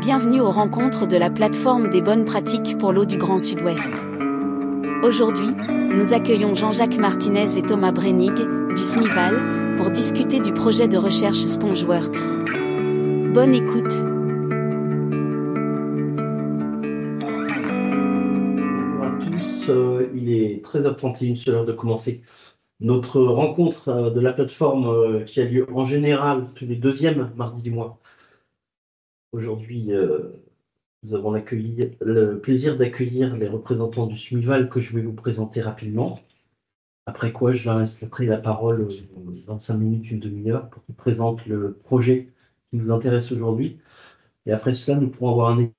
Bienvenue aux rencontres de la plateforme des bonnes pratiques pour l'eau du Grand Sud-Ouest. Aujourd'hui, nous accueillons Jean-Jacques Martinez et Thomas Brennig, du SMIVAL, pour discuter du projet de recherche SpongeWorks. Bonne écoute. Bonjour à tous, il est 13h31, c'est l'heure de commencer notre rencontre de la plateforme qui a lieu en général tous les deuxièmes mardis du mois. Aujourd'hui, nous avons le plaisir d'accueillir les représentants du SMIVAL que je vais vous présenter rapidement. Après quoi, je leur laisserai la parole 25 minutes, une demi-heure pour qu'ils présentent le projet qui nous intéresse aujourd'hui. Et après cela, nous pourrons avoir un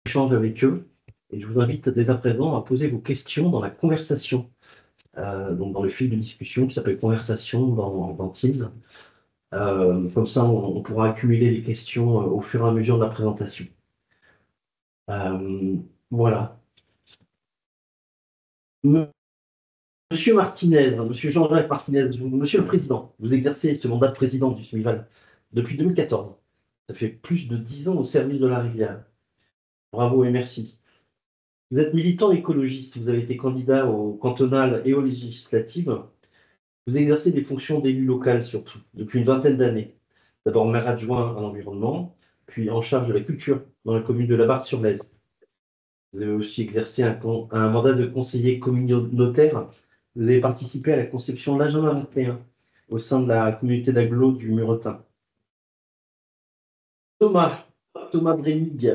échange avec eux. Et je vous invite dès à présent à poser vos questions dans la conversation, donc dans le fil de discussion qui s'appelle Conversation dans Teams. Comme ça, on pourra accumuler les questions au fur et à mesure de la présentation. Voilà. Monsieur Martinez, Monsieur Jean-Jacques Martinez, Monsieur le Président, vous exercez ce mandat de président du SMIVAL depuis 2014. Ça fait plus de 10 ans au service de la rivière. Bravo et merci. Vous êtes militant écologiste, vous avez été candidat au cantonal et aux législatives. Vous exercez des fonctions d'élu local surtout, depuis une vingtaine d'années. D'abord maire adjoint à l'environnement, puis en charge de la culture dans la commune de Labarthe-sur-Lèze. Vous avez aussi exercé un mandat de conseiller communautaire. Vous avez participé à la conception de l'agenda 21 au sein de la communauté d'agglo du Muretin. Thomas Brennig,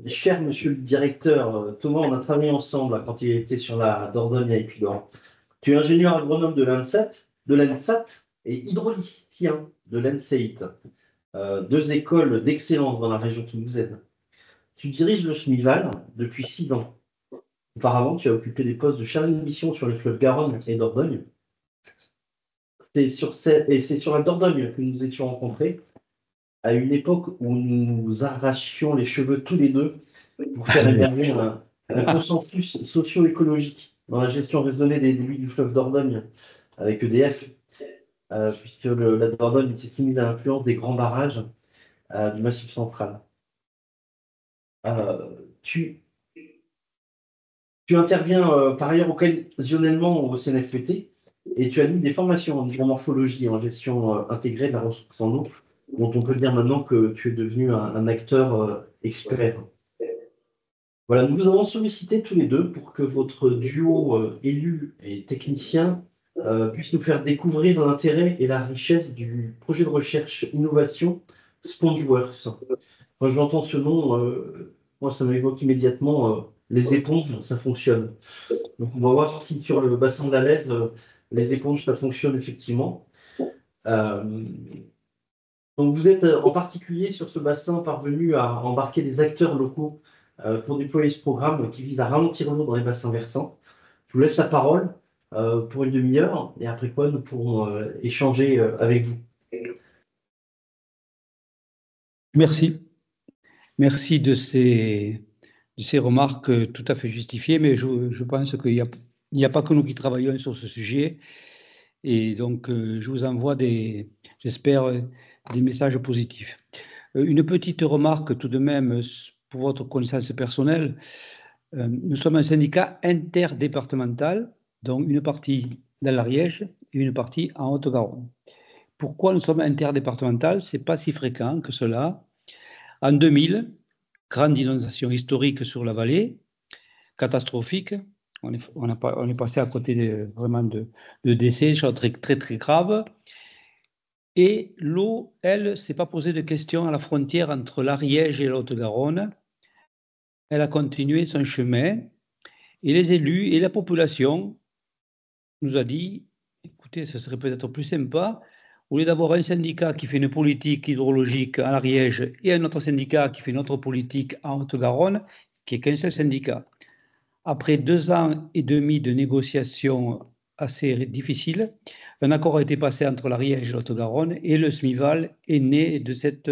cher monsieur le directeur, Thomas, on a travaillé ensemble quand il était sur la Dordogne à Épidore. Tu es ingénieur agronome de l'ANSAT et hydraulicien de l'ENSEIT, deux écoles d'excellence dans la région toulousaine. Tu diriges le SMIVAL depuis 6 ans. Auparavant, tu as occupé des postes de chargé de mission sur les fleuves Garonne et Dordogne. C'est sur la Dordogne que nous nous étions rencontrés, à une époque où nous nous arrachions les cheveux tous les deux pour faire émerger un consensus socio-écologique dans la gestion raisonnée des débits du fleuve Dordogne avec EDF, puisque la Dordogne était soumise à l'influence des grands barrages du Massif central. Tu interviens par ailleurs occasionnellement au CNFPT et tu animes des formations en hydromorphologie et en gestion intégrée de la ressource en eau, dont on peut dire maintenant que tu es devenu un acteur expert. Voilà, nous vous avons sollicité tous les deux pour que votre duo élu et technicien puisse nous faire découvrir l'intérêt et la richesse du projet de recherche innovation SpongeWorks. Quand j'entends ce nom, moi ça m'évoque immédiatement les éponges, ça fonctionne. Donc on va voir si sur le bassin de la Lèze, les éponges, ça fonctionne effectivement. Donc vous êtes en particulier sur ce bassin parvenu à embarquer des acteurs locaux pour déployer ce programme qui vise à ralentir l'eau dans les bassins versants. Je vous laisse la parole pour une demi-heure et après quoi nous pourrons échanger avec vous. Merci. Merci de ces remarques tout à fait justifiées, mais je pense qu'il n'y a pas que nous qui travaillons sur ce sujet. Et donc, je vous envoie j'espère, des messages positifs. Une petite remarque tout de même pour votre connaissance personnelle. Nous sommes un syndicat interdépartemental, donc une partie dans l'Ariège et une partie en Haute-Garonne. Pourquoi nous sommes interdépartemental? Ce n'est pas si fréquent que cela. En 2000, grande inondation historique sur la vallée, catastrophique. On est passé à côté vraiment de décès, choses très, très, très graves. Et l'eau, elle, ne s'est pas posée de questions à la frontière entre l'Ariège et la Haute-Garonne. Elle a continué son chemin. Et les élus et la population nous a dit, écoutez, ce serait peut-être plus sympa, au lieu d'avoir un syndicat qui fait une politique hydrologique à l'Ariège et un autre syndicat qui fait une autre politique en Haute-Garonne, qui est qu'un seul syndicat. Après 2 ans et demi de négociations assez difficiles, un accord a été passé entre l'Ariège et la Haute-Garonne et le SMIVAL est né de cette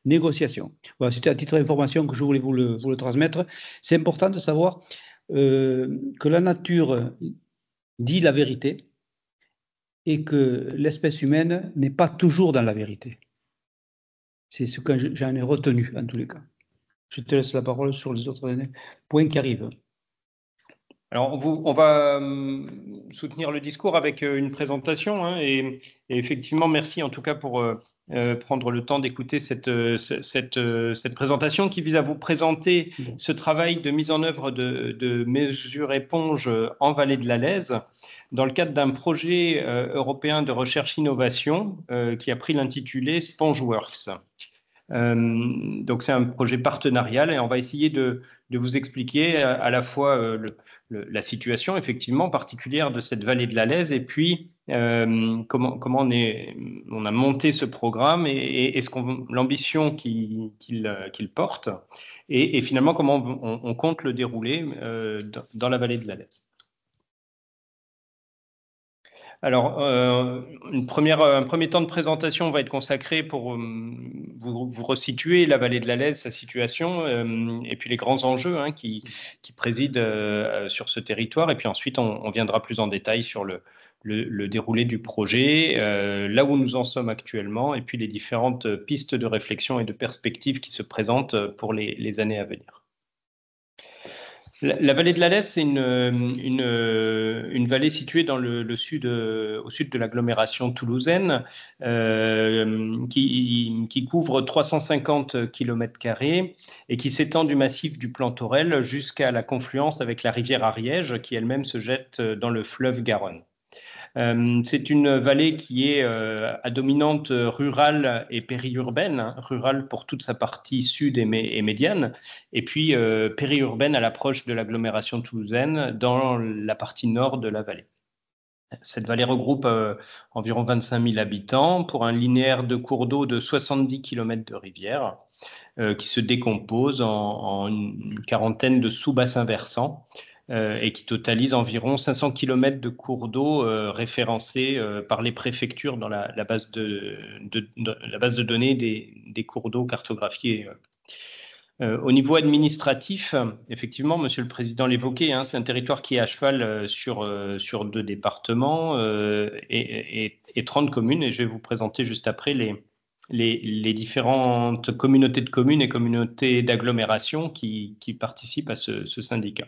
négociation. Voilà, c'était à titre d'information que je voulais vous le transmettre. C'est important de savoir que la nature dit la vérité et que l'espèce humaine n'est pas toujours dans la vérité. C'est ce que j'en ai retenu en tous les cas. Je te laisse la parole sur les autres points qui arrivent. Alors, on va soutenir le discours avec une présentation, hein, et effectivement, merci en tout cas pour prendre le temps d'écouter cette présentation qui vise à vous présenter ce travail de mise en œuvre de mesures éponges en vallée de la Lèze dans le cadre d'un projet européen de recherche-innovation qui a pris l'intitulé SpongeWorks. Donc, c'est un projet partenarial et on va essayer de vous expliquer à la fois la situation effectivement particulière de cette vallée de la Lèze et puis comment on a monté ce programme et l'ambition qu'il porte et finalement comment on compte le dérouler dans la vallée de la Lèze. Alors, un premier temps de présentation va être consacré pour vous resituer la vallée de la Lèze, sa situation, et puis les grands enjeux hein, qui président sur ce territoire. Et puis ensuite, on viendra plus en détail sur le déroulé du projet, là où nous en sommes actuellement, et puis les différentes pistes de réflexion et de perspectives qui se présentent pour les années à venir. La vallée de la Lèze, c'est une vallée située dans au sud de l'agglomération toulousaine qui couvre 350 km² et qui s'étend du massif du Plantorel jusqu'à la confluence avec la rivière Ariège qui elle-même se jette dans le fleuve Garonne. C'est une vallée qui est à dominante rurale et périurbaine, hein, rurale pour toute sa partie sud et médiane, et puis périurbaine à l'approche de l'agglomération toulousaine dans la partie nord de la vallée. Cette vallée regroupe environ 25 000 habitants pour un linéaire de cours d'eau de 70 km de rivière qui se décompose en une quarantaine de sous-bassins versants. Et qui totalise environ 500 km de cours d'eau référencés par les préfectures dans la base de données des cours d'eau cartographiés. Au niveau administratif, effectivement, Monsieur le Président l'évoquait, hein, c'est un territoire qui est à cheval sur 2 départements et 30 communes. Et je vais vous présenter juste après les différentes communautés de communes et communautés d'agglomération qui participent à ce syndicat.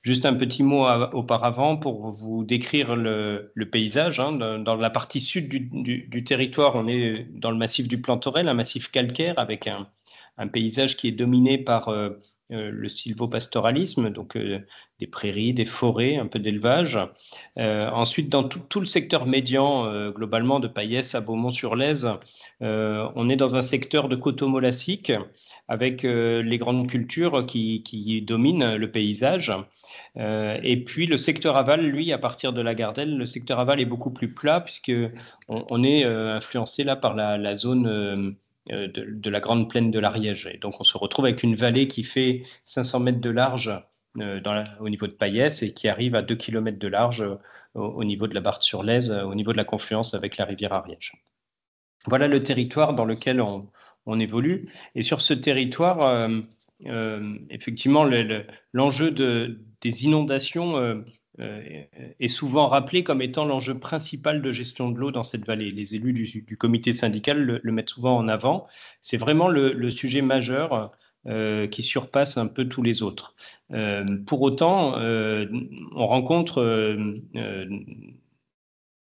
Juste un petit mot auparavant pour vous décrire le paysage. Hein. Dans la partie sud du territoire, on est dans le massif du Plantorel, un massif calcaire avec un paysage qui est dominé par le sylvopastoralisme, donc des prairies, des forêts, un peu d'élevage. Ensuite, dans tout le secteur médian, globalement de Payès à Beaumont-sur-Lèze, on est dans un secteur de coteaux-molassiques avec les grandes cultures qui dominent le paysage. Et puis le secteur aval, lui, à partir de la Gardelle, le secteur aval est beaucoup plus plat puisqu'on est influencé là par la zone de la grande plaine de l'Ariège. Et donc on se retrouve avec une vallée qui fait 500 mètres de large au niveau de Payès et qui arrive à 2 km de large au niveau de la Barthe-sur-Lèze, au niveau de la confluence avec la rivière Ariège. Voilà le territoire dans lequel on évolue. Et sur ce territoire, effectivement, l'enjeu des inondations est souvent rappelé comme étant l'enjeu principal de gestion de l'eau dans cette vallée. Les élus du comité syndical le mettent souvent en avant. C'est vraiment le sujet majeur qui surpasse un peu tous les autres. Pour autant, on rencontre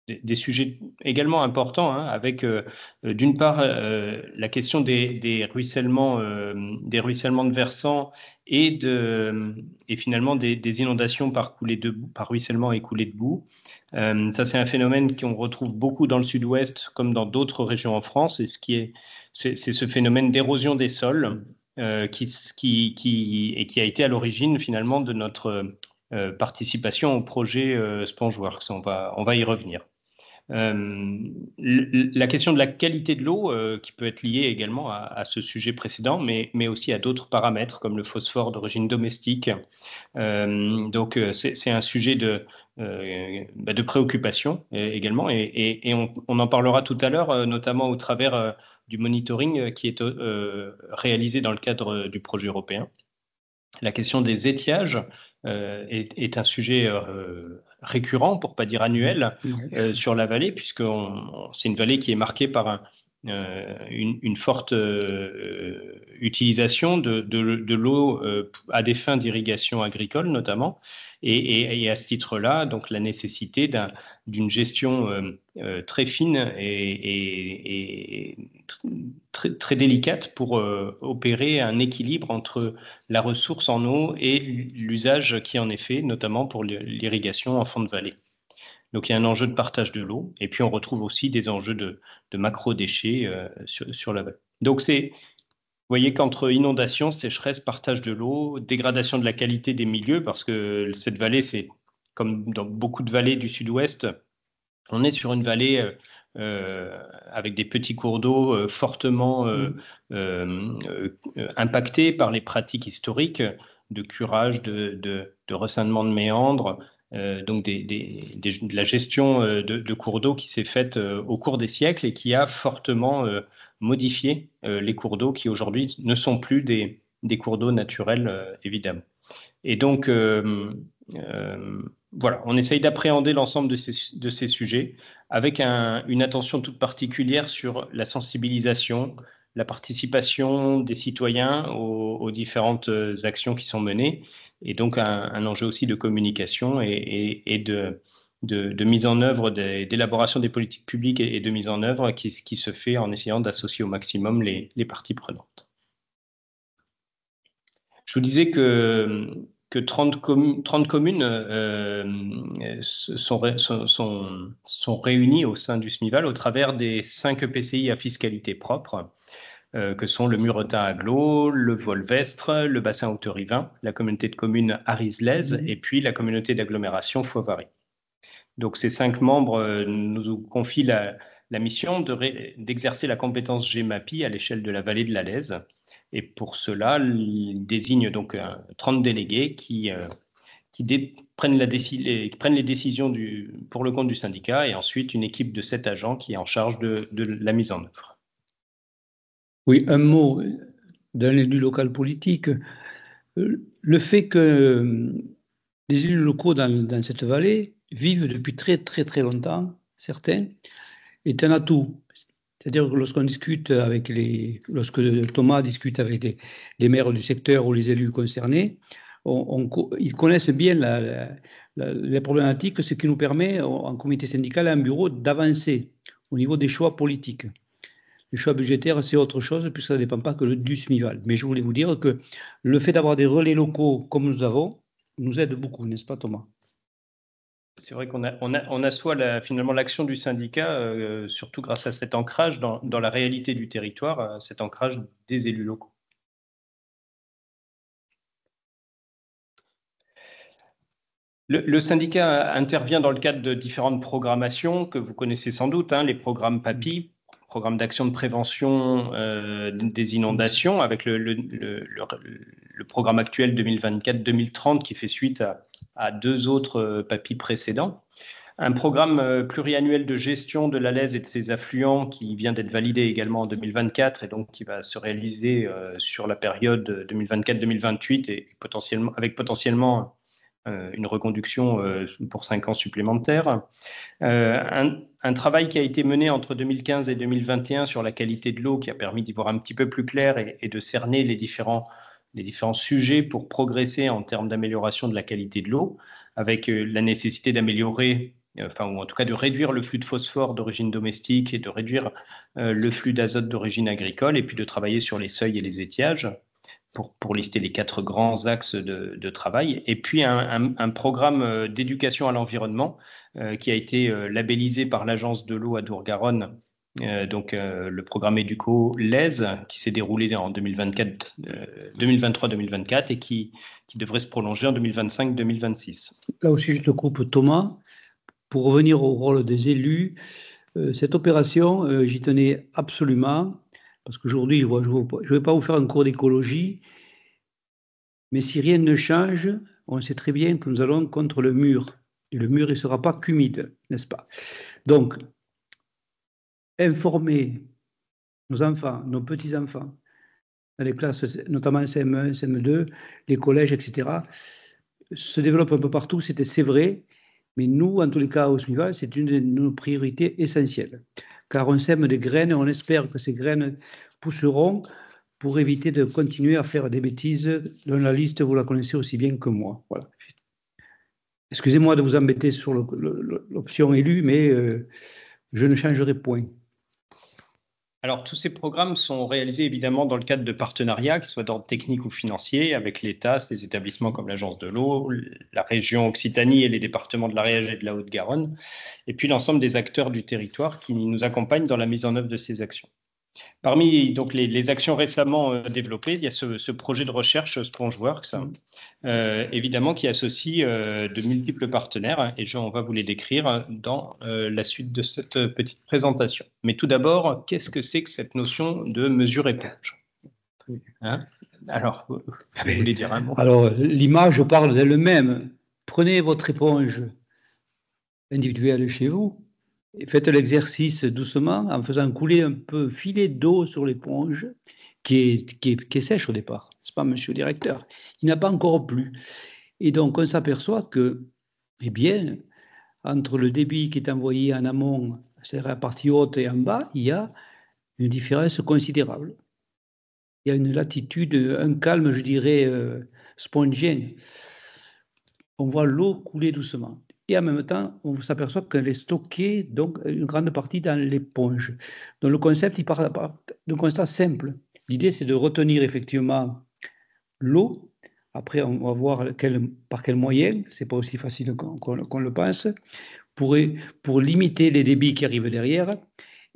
des sujets également importants, hein, avec d'une part la question des ruissellements de versants et finalement des inondations par ruissellement et coulée de boue. Ça, c'est un phénomène qu'on retrouve beaucoup dans le sud-ouest comme dans d'autres régions en France, et c'est ce phénomène d'érosion des sols qui a été à l'origine finalement de notre participation au projet SpongeWorks. On va y revenir. La question de la qualité de l'eau qui peut être liée également à ce sujet précédent, mais aussi à d'autres paramètres comme le phosphore d'origine domestique. Donc c'est un sujet de préoccupation également, et on en parlera tout à l'heure, notamment au travers du monitoring qui est réalisé dans le cadre du projet européen. La question des étiages est un sujet récurrent, pour ne pas dire annuel, sur la vallée, puisque c'est une vallée qui est marquée par une forte utilisation de l'eau à des fins d'irrigation agricole notamment, et à ce titre-là, donc la nécessité d'une gestion très fine et très délicate pour opérer un équilibre entre la ressource en eau et l'usage qui en est fait, notamment pour l'irrigation en fond de vallée. Donc il y a un enjeu de partage de l'eau, et puis on retrouve aussi des enjeux de macro-déchets sur la vallée. Donc vous voyez qu'entre inondation, sécheresse, partage de l'eau, dégradation de la qualité des milieux, parce que cette vallée, c'est comme dans beaucoup de vallées du sud-ouest, on est sur une vallée avec des petits cours d'eau fortement impactés par les pratiques historiques de curage, de ressainement de méandres, donc de la gestion de cours d'eau qui s'est faite au cours des siècles et qui a fortement modifié les cours d'eau qui aujourd'hui ne sont plus des cours d'eau naturels, évidemment. Et donc, voilà, on essaye d'appréhender l'ensemble de ces sujets avec une attention toute particulière sur la sensibilisation, la participation des citoyens aux différentes actions qui sont menées, et donc un enjeu aussi de communication et de mise en œuvre, d'élaboration des politiques publiques et de mise en œuvre qui se fait en essayant d'associer au maximum les parties prenantes. Je vous disais que 30 communes sont réunies au sein du SMIVAL au travers des 5 EPCI à fiscalité propre, que sont le Muretin-Aglo, le Volvestre, le bassin Haute-Rivin, la communauté de communes Aris-Lez et puis la communauté d'agglomération Foivary. Donc ces 5 membres nous confient la mission d'exercer la compétence GEMAPI à l'échelle de la vallée de la Lèze. Et pour cela, ils désignent donc 30 délégués qui prennent les décisions pour le compte du syndicat, et ensuite une équipe de 7 agents qui est en charge de la mise en œuvre. Oui, un mot d'un élu local politique. Le fait que les élus locaux dans cette vallée vivent depuis très très longtemps, certains, est un atout. C'est-à-dire que lorsqu'on discute lorsque Thomas discute avec les maires du secteur ou les élus concernés, ils connaissent bien les problématiques, ce qui nous permet, en comité syndical et en bureau, d'avancer au niveau des choix politiques. Les choix budgétaires, c'est autre chose, puisque ça ne dépend pas que du SMIVAL. Mais je voulais vous dire que le fait d'avoir des relais locaux comme nous avons nous aide beaucoup, n'est-ce pas, Thomas ? C'est vrai qu'on assoit finalement l'action du syndicat, surtout grâce à cet ancrage dans la réalité du territoire, cet ancrage des élus locaux. Le syndicat intervient dans le cadre de différentes programmations que vous connaissez sans doute, les programmes PAPI, programme d'action de prévention des inondations, avec le programme actuel 2024-2030 qui fait suite à 2 autres PAPI précédents. Un programme pluriannuel de gestion de la Lèze et de ses affluents qui vient d'être validé également en 2024 et donc qui va se réaliser sur la période 2024-2028 et avec potentiellement une reconduction pour 5 ans supplémentaires. Un travail qui a été mené entre 2015 et 2021 sur la qualité de l'eau qui a permis d'y voir un petit peu plus clair et de cerner les différents sujets pour progresser en termes d'amélioration de la qualité de l'eau, avec la nécessité d'améliorer, ou en tout cas de réduire le flux de phosphore d'origine domestique et de réduire le flux d'azote d'origine agricole, et puis de travailler sur les seuils et les étiages, pour lister les 4 grands axes de travail. Et puis un programme d'éducation à l'environnement qui a été labellisé par l'Agence de l'eau à Dour-Garonne, donc le programme Éduco-Lèze, qui s'est déroulé en 2023-2024 et qui devrait se prolonger en 2025-2026. Là aussi, je te coupe, Thomas. Pour revenir au rôle des élus, cette opération, j'y tenais absolument. Parce qu'aujourd'hui, je ne vais pas vous faire un cours d'écologie, mais si rien ne change, on sait très bien que nous allons contre le mur. Et le mur, il ne sera pas qu'humide, n'est-ce pas? Donc, informer nos enfants, nos petits-enfants, dans les classes, notamment CM1, CM2, les collèges, etc., se développe un peu partout, c'est vrai, mais nous, en tous les cas, au SMIVAL, c'est une de nos priorités essentielles. car on sème des graines et on espère que ces graines pousseront pour éviter de continuer à faire des bêtises dont la liste, vous la connaissez aussi bien que moi. Voilà. Excusez-moi de vous embêter sur l'option élue, mais je ne changerai point. Alors, tous ces programmes sont réalisés évidemment dans le cadre de partenariats, qu'ils soient d'ordre technique ou financier, avec l'État, ces établissements comme l'Agence de l'eau, la région Occitanie et les départements de l'Ariège et de la Haute-Garonne, et puis l'ensemble des acteurs du territoire qui nous accompagnent dans la mise en œuvre de ces actions. Parmi donc, les actions récemment développées, il y a ce projet de recherche SpongeWorks, évidemment, qui associe de multiples partenaires, et on va vous les décrire dans la suite de cette petite présentation. Mais tout d'abord, qu'est-ce que c'est que cette notion de mesure éponge, hein? Alors, vous voulez dire un mot? Alors, l'image parle d'elle-même. Prenez votre éponge individuelle chez vous, et faites l'exercice doucement en faisant couler un peu filet d'eau sur l'éponge qui est sèche au départ, n'est-ce pas, monsieur le directeur? Il n'a pas encore plu. Et donc, on s'aperçoit que, eh bien, entre le débit qui est envoyé en amont, c'est-à-dire la partie haute et en bas, il y a une différence considérable. Il y a une latitude, un calme, je dirais, spongien. On voit l'eau couler doucement. Et en même temps, on s'aperçoit qu'elle est stockée, donc une grande partie dans l'éponge. Donc le concept, il part d'un constat simple. L'idée, c'est de retenir effectivement l'eau. Après, on va voir par quel moyen, c'est pas aussi facile qu'on le pense, pour limiter les débits qui arrivent derrière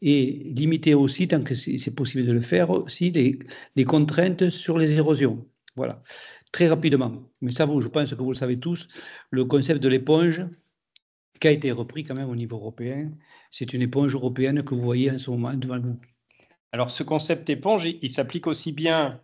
et limiter aussi, tant que c'est possible de le faire, aussi les contraintes sur les érosions. Voilà. Très rapidement, mais ça, je pense que vous le savez tous, le concept de l'éponge qui a été repris quand même au niveau européen, c'est une éponge européenne que vous voyez en ce moment devant vous. Alors, ce concept éponge, il s'applique aussi bien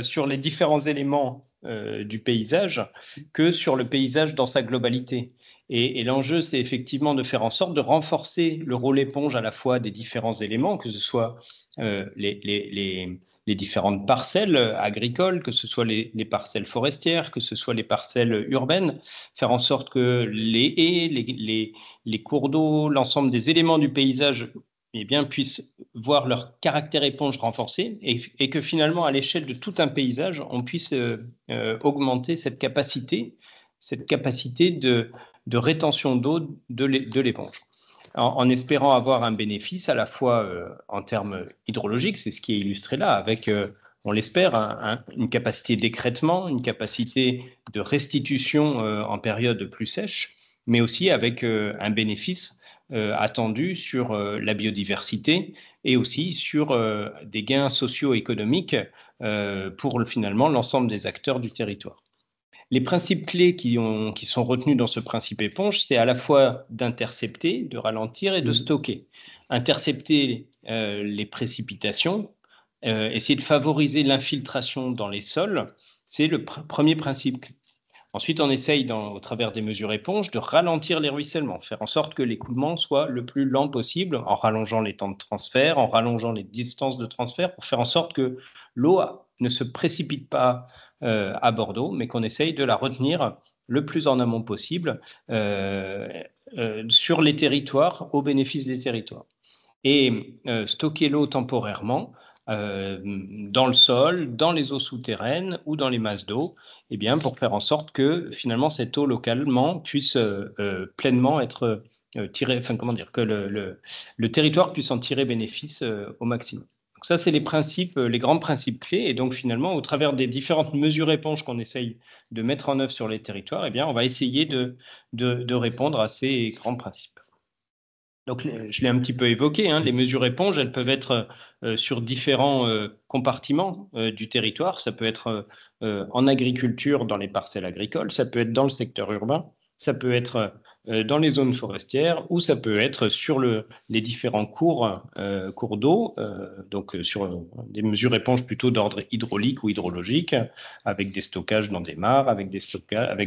sur les différents éléments du paysage que sur le paysage dans sa globalité. Et l'enjeu, c'est effectivement de faire en sorte de renforcer le rôle éponge à la fois des différents éléments, que ce soit les différentes parcelles agricoles, que ce soit les parcelles forestières, que ce soit les parcelles urbaines, faire en sorte que les haies, les cours d'eau, l'ensemble des éléments du paysage eh bien, puissent voir leur caractère éponge renforcé et que finalement, à l'échelle de tout un paysage, on puisse augmenter cette capacité de rétention d'eau de l'éponge. En espérant avoir un bénéfice à la fois en termes hydrologiques, c'est ce qui est illustré là, avec, on l'espère, une capacité d'écrêtement, une capacité de restitution en période plus sèche, mais aussi avec un bénéfice attendu sur la biodiversité et aussi sur des gains socio-économiques pour finalement l'ensemble des acteurs du territoire. Les principes clés qui sont retenus dans ce principe éponge, c'est à la fois d'intercepter, de ralentir et de stocker. Intercepter les précipitations, essayer de favoriser l'infiltration dans les sols, c'est le premier principe clé. Ensuite, on essaye, au travers des mesures éponges, de ralentir les ruissellements, faire en sorte que l'écoulement soit le plus lent possible, en rallongeant les temps de transfert, en rallongeant les distances de transfert, pour faire en sorte que l'eau ne se précipite pas à Bordeaux, mais qu'on essaye de la retenir le plus en amont possible sur les territoires, au bénéfice des territoires. Et stocker l'eau temporairement dans le sol, dans les eaux souterraines ou dans les masses d'eau, eh bien, pour faire en sorte que finalement cette eau localement puisse pleinement être tirée, enfin comment dire, que le territoire puisse en tirer bénéfice au maximum. Donc ça, c'est les principes, les grands principes clés. Et donc finalement, au travers des différentes mesures éponges qu'on essaye de mettre en œuvre sur les territoires, eh bien, on va essayer de répondre à ces grands principes. Donc, je l'ai un petit peu évoqué, hein, les mesures éponges, elles peuvent être sur différents compartiments du territoire. Ça peut être en agriculture, dans les parcelles agricoles, ça peut être dans le secteur urbain, ça peut être dans les zones forestières ou ça peut être sur les différents cours d'eau, donc sur des mesures éponges plutôt d'ordre hydraulique ou hydrologique, avec des stockages dans des mares, avec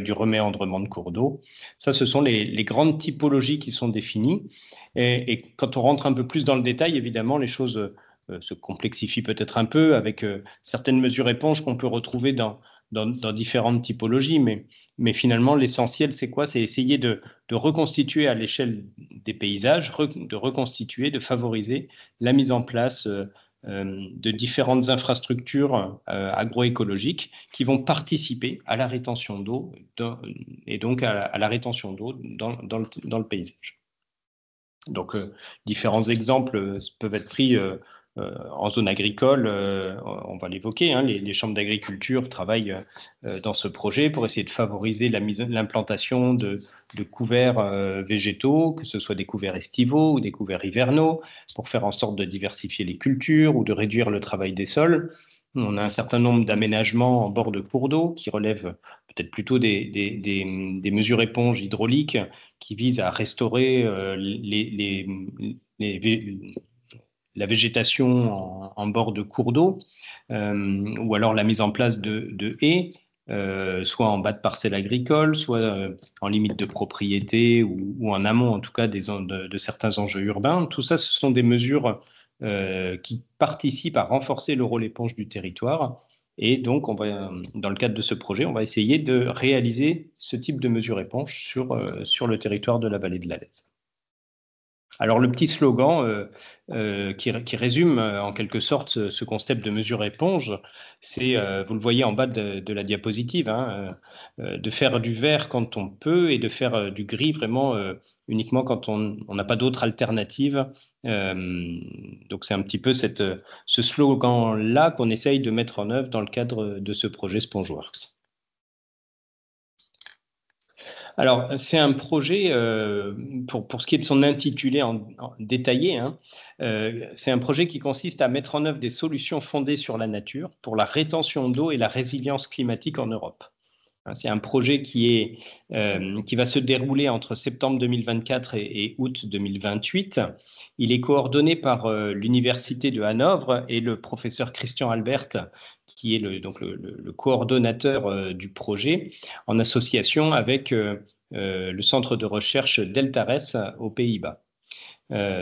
du reméandrement de cours d'eau. Ça, ce sont les grandes typologies qui sont définies. Et quand on rentre un peu plus dans le détail, évidemment, les choses se complexifient peut-être un peu avec certaines mesures éponges qu'on peut retrouver dans dans différentes typologies, mais finalement, l'essentiel, c'est quoi? C'est essayer de reconstituer à l'échelle des paysages, de reconstituer, de favoriser la mise en place de différentes infrastructures agroécologiques qui vont participer à la rétention d'eau et donc à la rétention d'eau dans le paysage. Donc, différents exemples peuvent être pris en zone agricole, on va l'évoquer, hein, les chambres d'agriculture travaillent dans ce projet pour essayer de favoriser l'implantation de couverts végétaux, que ce soit des couverts estivaux ou des couverts hivernaux, pour faire en sorte de diversifier les cultures ou de réduire le travail des sols. On a un certain nombre d'aménagements en bord de cours d'eau qui relèvent peut-être plutôt des mesures éponges hydrauliques qui visent à restaurer la végétation en bord de cours d'eau, ou alors la mise en place de haies, soit en bas de parcelles agricoles, soit en limite de propriété ou en amont, en tout cas, de certains enjeux urbains. Tout ça, ce sont des mesures qui participent à renforcer le rôle éponge du territoire. Et donc, dans le cadre de ce projet, on va essayer de réaliser ce type de mesures éponge sur le territoire de la vallée de la Lèze. Alors, le petit slogan qui résume en quelque sorte ce concept de mesure éponge, c'est, vous le voyez en bas de la diapositive, hein, de faire du vert quand on peut et de faire du gris vraiment uniquement quand on n'a pas d'autre alternative. Donc, c'est un petit peu ce slogan-là qu'on essaye de mettre en œuvre dans le cadre de ce projet SpongeWorks. Alors, c'est un projet, pour ce qui est de son intitulé détaillé, hein, c'est un projet qui consiste à mettre en œuvre des solutions fondées sur la nature pour la rétention d'eau et la résilience climatique en Europe. C'est un projet qui va se dérouler entre septembre 2024 et août 2028. Il est coordonné par l'Université de Hanovre et le professeur Christian Albert, qui est le coordonnateur du projet, en association avec le centre de recherche Deltares aux Pays-Bas.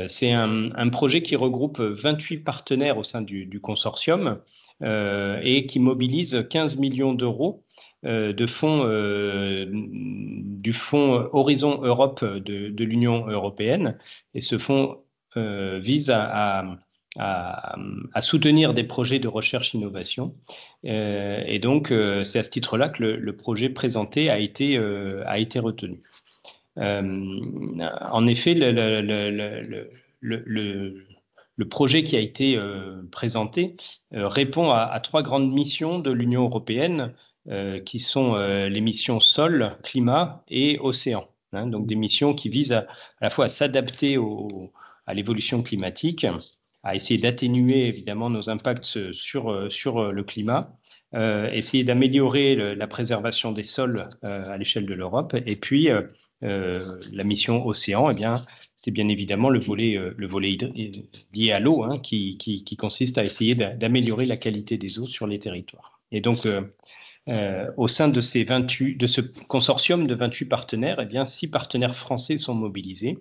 C'est un projet qui regroupe 28 partenaires au sein du consortium et qui mobilise 15 millions d'euros du fonds Horizon Europe de l'Union européenne. Et ce fonds vise à soutenir des projets de recherche-innovation. Et donc, c'est à ce titre-là que le projet présenté a été retenu. En effet, le projet qui a été présenté répond à 3 grandes missions de l'Union européenne, qui sont les missions sol, climat et océan. Hein, donc des missions qui visent à la fois à s'adapter à l'évolution climatique, à essayer d'atténuer évidemment nos impacts sur le climat, essayer d'améliorer la préservation des sols à l'échelle de l'Europe, et puis la mission océan, eh bien, c'est bien évidemment le volet lié à l'eau, hein, qui consiste à essayer d'améliorer la qualité des eaux sur les territoires. Et donc, au sein de ce consortium de 28 partenaires, eh bien, 6 partenaires français sont mobilisés.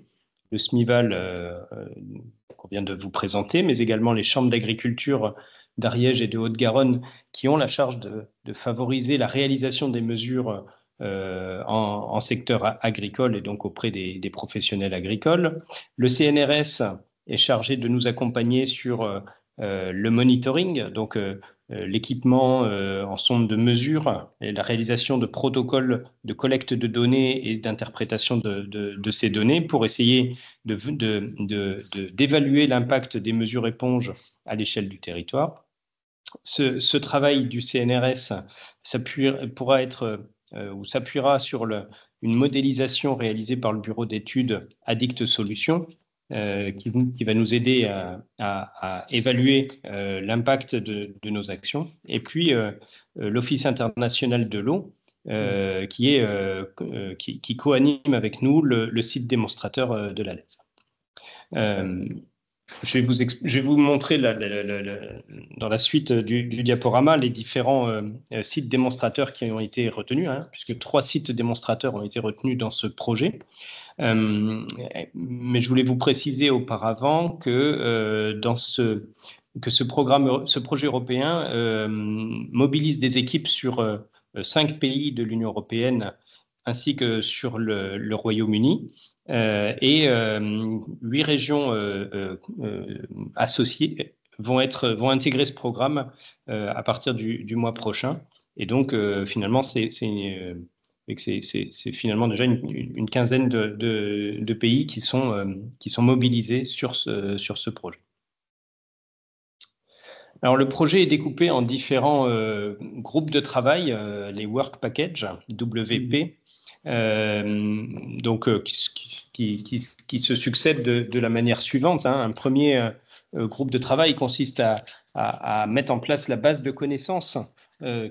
Le SMIVAL qu'on vient de vous présenter, mais également les chambres d'agriculture d'Ariège et de Haute-Garonne qui ont la charge de favoriser la réalisation des mesures en secteur agricole et donc auprès des professionnels agricoles. Le CNRS est chargé de nous accompagner sur le monitoring, donc l'équipement en sonde de mesure et la réalisation de protocoles de collecte de données et d'interprétation de ces données pour essayer d'évaluer l'impact des mesures éponges à l'échelle du territoire. Ce travail du CNRS s'appuiera sur une modélisation réalisée par le bureau d'études Addict Solutions, qui va nous aider à évaluer l'impact de nos actions. Et puis, l'Office international de l'eau, qui co-anime avec nous le site démonstrateur de la Lèze. Je vais vous montrer dans la suite du diaporama les différents sites démonstrateurs qui ont été retenus, hein, puisque 3 sites démonstrateurs ont été retenus dans ce projet. Mais je voulais vous préciser auparavant que ce projet européen mobilise des équipes sur 5 pays de l'Union européenne ainsi que sur le Royaume-Uni, et 8 régions associées vont intégrer ce programme à partir du mois prochain. Et donc, finalement, c'est finalement déjà une quinzaine de pays qui sont mobilisés sur ce projet. Alors, le projet est découpé en différents groupes de travail, les Work Packages, WP, donc, qui se succèdent de la manière suivante. Un premier groupe de travail consiste à mettre en place la base de connaissances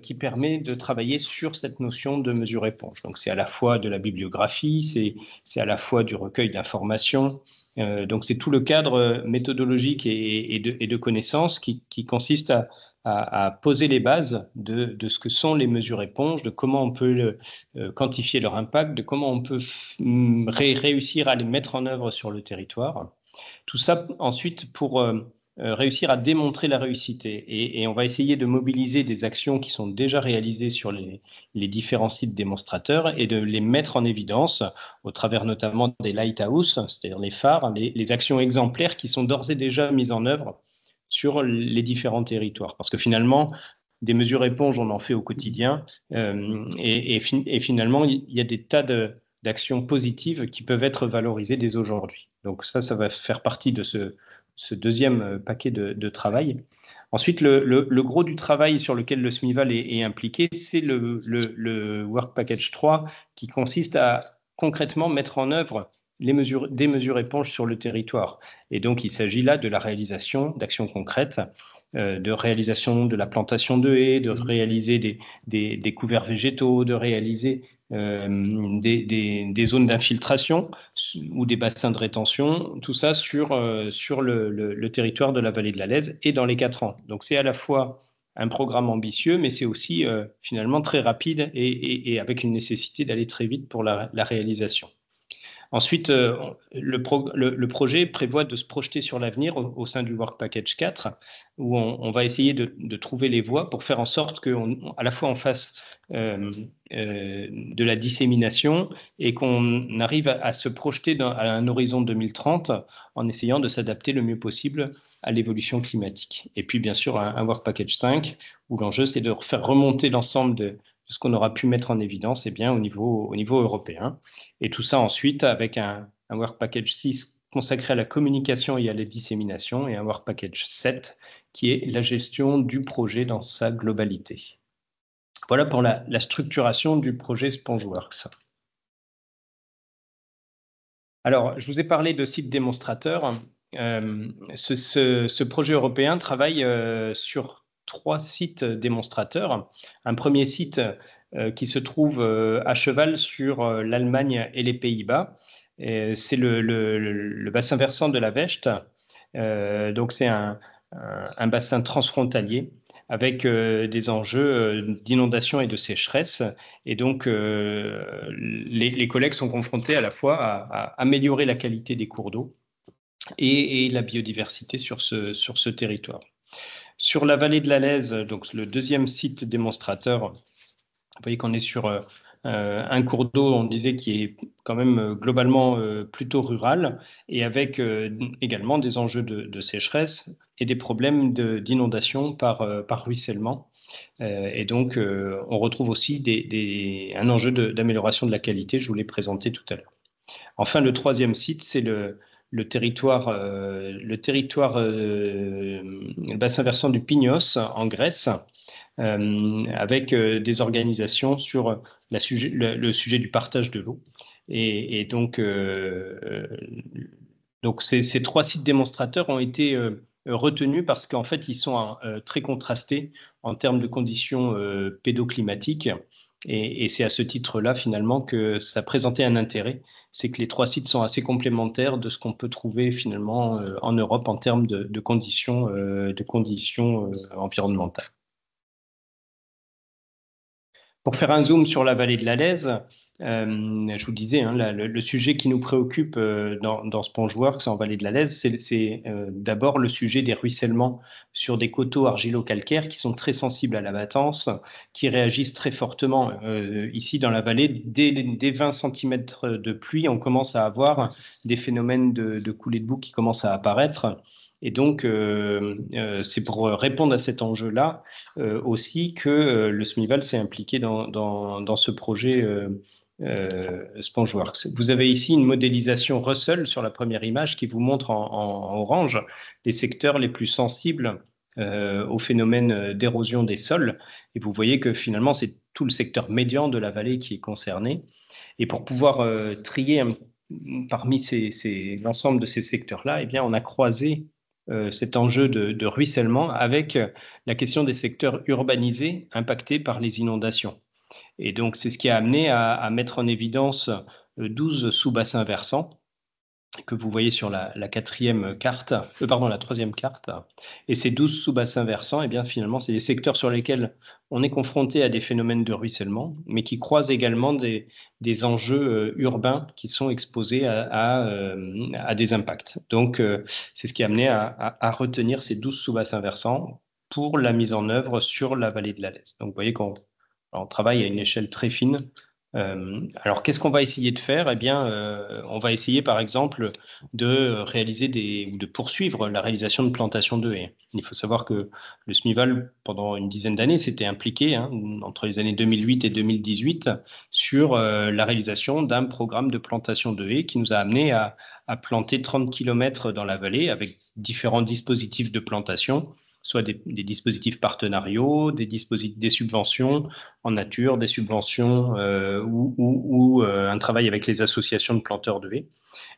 qui permet de travailler sur cette notion de mesure-éponge. Donc, c'est à la fois de la bibliographie, c'est à la fois du recueil d'informations. Donc, c'est tout le cadre méthodologique et de connaissances qui consiste à poser les bases de ce que sont les mesures-éponges, de comment on peut quantifier leur impact, de comment on peut réussir à les mettre en œuvre sur le territoire. Tout ça, ensuite, pour réussir à démontrer la réussite. Et on va essayer de mobiliser des actions qui sont déjà réalisées sur les différents sites démonstrateurs et de les mettre en évidence au travers notamment des lighthouses, c'est-à-dire les phares, les actions exemplaires qui sont d'ores et déjà mises en œuvre sur les différents territoires. Parce que finalement, des mesures éponges, on en fait au quotidien, et finalement, il y a des tas d'actions positives qui peuvent être valorisées dès aujourd'hui. Donc ça va faire partie de ce deuxième paquet de travail. Ensuite, le gros du travail sur lequel le SMIVAL est impliqué, c'est le Work Package 3 qui consiste à concrètement mettre en œuvre des mesures éponges sur le territoire. Et donc, il s'agit là de la réalisation d'actions concrètes, de réalisation de la plantation de haies, de réaliser des couverts végétaux, de réaliser des zones d'infiltration ou des bassins de rétention, tout ça sur le territoire de la vallée de la Lèze et dans les 4 ans. Donc, c'est à la fois un programme ambitieux, mais c'est aussi finalement très rapide et avec une nécessité d'aller très vite pour la réalisation. Ensuite, le projet prévoit de se projeter sur l'avenir au sein du Work Package 4, où on va essayer de trouver les voies pour faire en sorte qu'à la fois on fasse de la dissémination et qu'on arrive à se projeter à un horizon 2030 en essayant de s'adapter le mieux possible à l'évolution climatique. Et puis, bien sûr, un Work Package 5, où l'enjeu, c'est de faire remonter l'ensemble de ce qu'on aura pu mettre en évidence au niveau européen. Et tout ça ensuite avec un Work Package 6 consacré à la communication et à la dissémination et un Work Package 7 qui est la gestion du projet dans sa globalité. Voilà pour la structuration du projet SpongeWorks. Alors, je vous ai parlé de sites démonstrateurs. Ce projet européen travaille sur 3 sites démonstrateurs. Un premier site qui se trouve à cheval sur l'Allemagne et les Pays-Bas. C'est le bassin versant de la Vecht. Donc, c'est un bassin transfrontalier avec des enjeux d'inondation et de sécheresse. Et donc, les collègues sont confrontés à la fois à améliorer la qualité des cours d'eau et la biodiversité sur ce territoire. Sur la vallée de la Lèze, donc le deuxième site démonstrateur, vous voyez qu'on est sur un cours d'eau, on disait, qui est quand même globalement plutôt rural et avec également des enjeux de sécheresse et des problèmes d'inondation par ruissellement. Et donc, on retrouve aussi un enjeu d'amélioration de la qualité, je vous l'ai présenté tout à l'heure. Enfin, le troisième site, c'est le bassin versant du Pignos en Grèce, avec des organisations sur le sujet du partage de l'eau. Et donc, ces 3 sites démonstrateurs ont été retenus parce qu'en fait, ils sont très contrastés en termes de conditions pédoclimatiques. Et c'est à ce titre-là, finalement, que ça présentait un intérêt. C'est que les 3 sites sont assez complémentaires de ce qu'on peut trouver finalement en Europe en termes de conditions environnementales. Pour faire un zoom sur la vallée de la Lèze, Je vous disais, hein, le sujet qui nous préoccupe dans Spongeworks en Vallée de la Lèze, c'est d'abord le sujet des ruissellements sur des coteaux argilo-calcaires qui sont très sensibles à la battance, qui réagissent très fortement. Ici, dans la vallée, dès 20 cm de pluie, on commence à avoir des phénomènes de coulées de boue qui commencent à apparaître. Et donc, c'est pour répondre à cet enjeu-là aussi que le SMIVAL s'est impliqué dans ce projet Spongeworks. Vous avez ici une modélisation Russell sur la première image qui vous montre en orange les secteurs les plus sensibles au phénomène d'érosion des sols. Et vous voyez que finalement, c'est tout le secteur médian de la vallée qui est concerné. Et pour pouvoir trier parmi l'ensemble de ces secteurs-là, eh bien, on a croisé cet enjeu de ruissellement avec la question des secteurs urbanisés impactés par les inondations. Et donc, c'est ce qui a amené à mettre en évidence 12 sous-bassins versants que vous voyez sur la troisième carte. Et ces 12 sous-bassins versants, eh bien, finalement, c'est des secteurs sur lesquels on est confronté à des phénomènes de ruissellement, mais qui croisent également des enjeux urbains qui sont exposés à des impacts. Donc, c'est ce qui a amené à retenir ces 12 sous-bassins versants pour la mise en œuvre sur la vallée de la Lèze. Donc, vous voyez qu'on travaille à une échelle très fine. Alors, qu'est-ce qu'on va essayer de faire? Eh bien, on va essayer, par exemple, de réaliser ou de poursuivre la réalisation de plantations de haies. Il faut savoir que le SMIVAL, pendant une dizaine d'années, s'était impliqué, entre les années 2008 et 2018, sur la réalisation d'un programme de plantation de haies qui nous a amené à planter 30 km dans la vallée avec différents dispositifs de plantation, soit des dispositifs partenariaux, des subventions en nature, des subventions ou un travail avec les associations de planteurs de haies.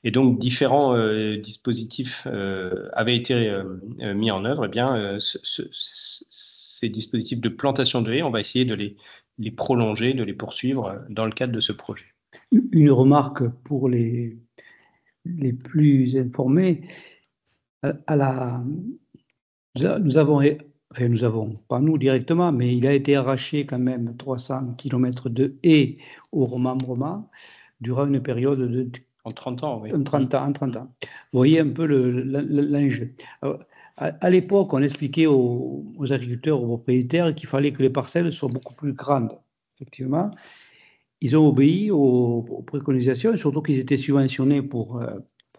Et donc, différents dispositifs avaient été mis en œuvre. Eh bien, ces dispositifs de plantation de haies, on va essayer de les prolonger, de les poursuivre dans le cadre de ce projet. Une remarque pour les plus informés. Nous avons, pas nous directement, mais il a été arraché quand même 300 km de haies au Roman-Broma durant une période de... En 30 ans, oui. En 30 ans. Vous voyez un peu l'enjeu. À l'époque, on expliquait aux agriculteurs, aux propriétaires qu'il fallait que les parcelles soient beaucoup plus grandes. Effectivement, ils ont obéi aux préconisations, et surtout qu'ils étaient subventionnés pour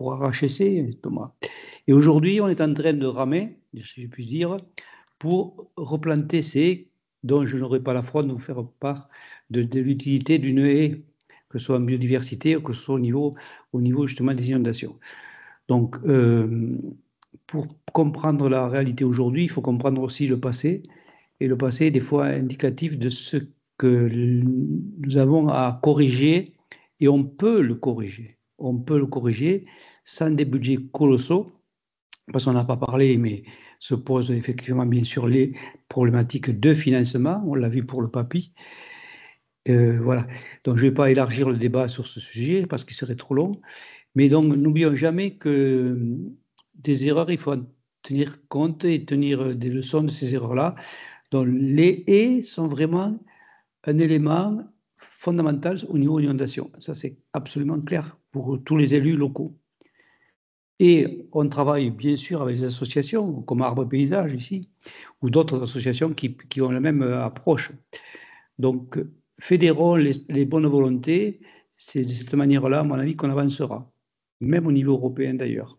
arracher ces tomates. Et aujourd'hui, on est en train de ramer, si je puis dire, pour replanter ces, dont je n'aurai pas la foi de vous faire part de l'utilité d'une haie, que ce soit en biodiversité ou que ce soit au niveau justement des inondations. Donc, pour comprendre la réalité aujourd'hui, il faut comprendre aussi le passé. Et le passé est des fois indicatif de ce que nous avons à corriger, et on peut le corriger. On peut le corriger sans des budgets colossaux, parce qu'on n'a pas parlé, mais se posent effectivement bien sûr les problématiques de financement. On l'a vu pour le PAPI. Voilà. Donc je ne vais pas élargir le débat sur ce sujet parce qu'il serait trop long. Mais donc n'oublions jamais que des erreurs, il faut en tenir compte et tenir des leçons de ces erreurs-là. Donc les haies sont vraiment un élément fondamental au niveau de l'inondation. Ça, c'est absolument clair pour tous les élus locaux. Et on travaille bien sûr avec les associations comme Arbre Paysage ici, ou d'autres associations qui ont la même approche. Donc, fédérons les bonnes volontés, c'est de cette manière-là, à mon avis, qu'on avancera, même au niveau européen d'ailleurs.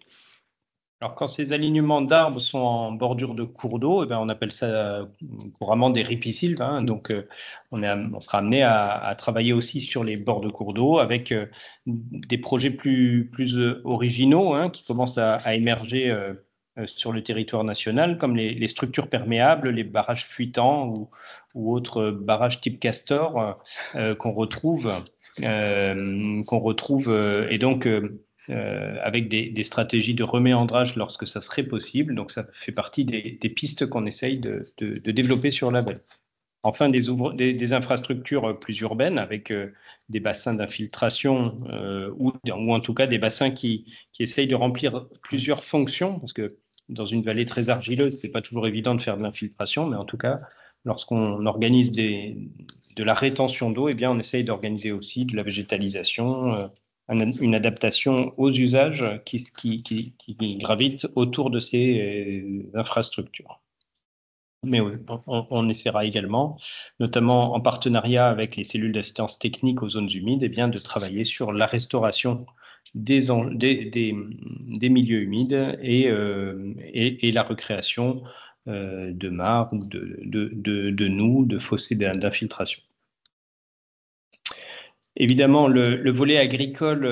Alors, quand ces alignements d'arbres sont en bordure de cours d'eau, eh bien, on appelle ça couramment des ripisylves. Donc, on sera amené à travailler aussi sur les bords de cours d'eau avec des projets plus originaux qui commencent à émerger sur le territoire national, comme les structures perméables, les barrages fuitants ou autres barrages type Castor qu'on retrouve. Et donc... avec des stratégies de reméandrage lorsque ça serait possible. Donc, ça fait partie des pistes qu'on essaye de développer sur la vallée. Enfin, des infrastructures plus urbaines avec des bassins d'infiltration ou en tout cas des bassins qui essayent de remplir plusieurs fonctions, parce que dans une vallée très argileuse, ce n'est pas toujours évident de faire de l'infiltration, mais en tout cas, lorsqu'on organise la rétention d'eau, eh bien, on essaye d'organiser aussi de la végétalisation, une adaptation aux usages qui gravitent autour de ces infrastructures. Mais oui, on essaiera également, notamment en partenariat avec les cellules d'assistance technique aux zones humides, eh bien, de travailler sur la restauration des milieux humides et la recréation de mares ou de noues, de fossés d'infiltration. Évidemment, le volet agricole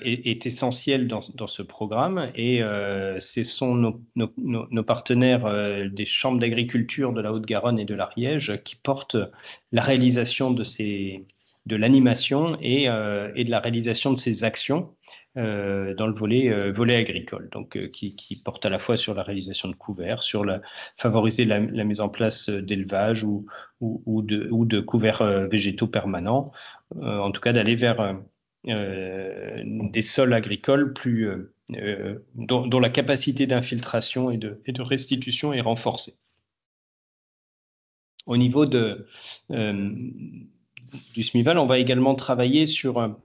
est essentiel dans ce programme et ce sont nos partenaires des chambres d'agriculture de la Haute-Garonne et de l'Ariège qui portent la réalisation de l'animation et de la réalisation de ces actions dans le volet agricole, donc qui porte à la fois sur la réalisation de couverts, sur favoriser la mise en place d'élevage ou de couverts végétaux permanents, en tout cas d'aller vers des sols agricoles dont la capacité d'infiltration et de restitution est renforcée. Au niveau du SMIVAL, on va également travailler sur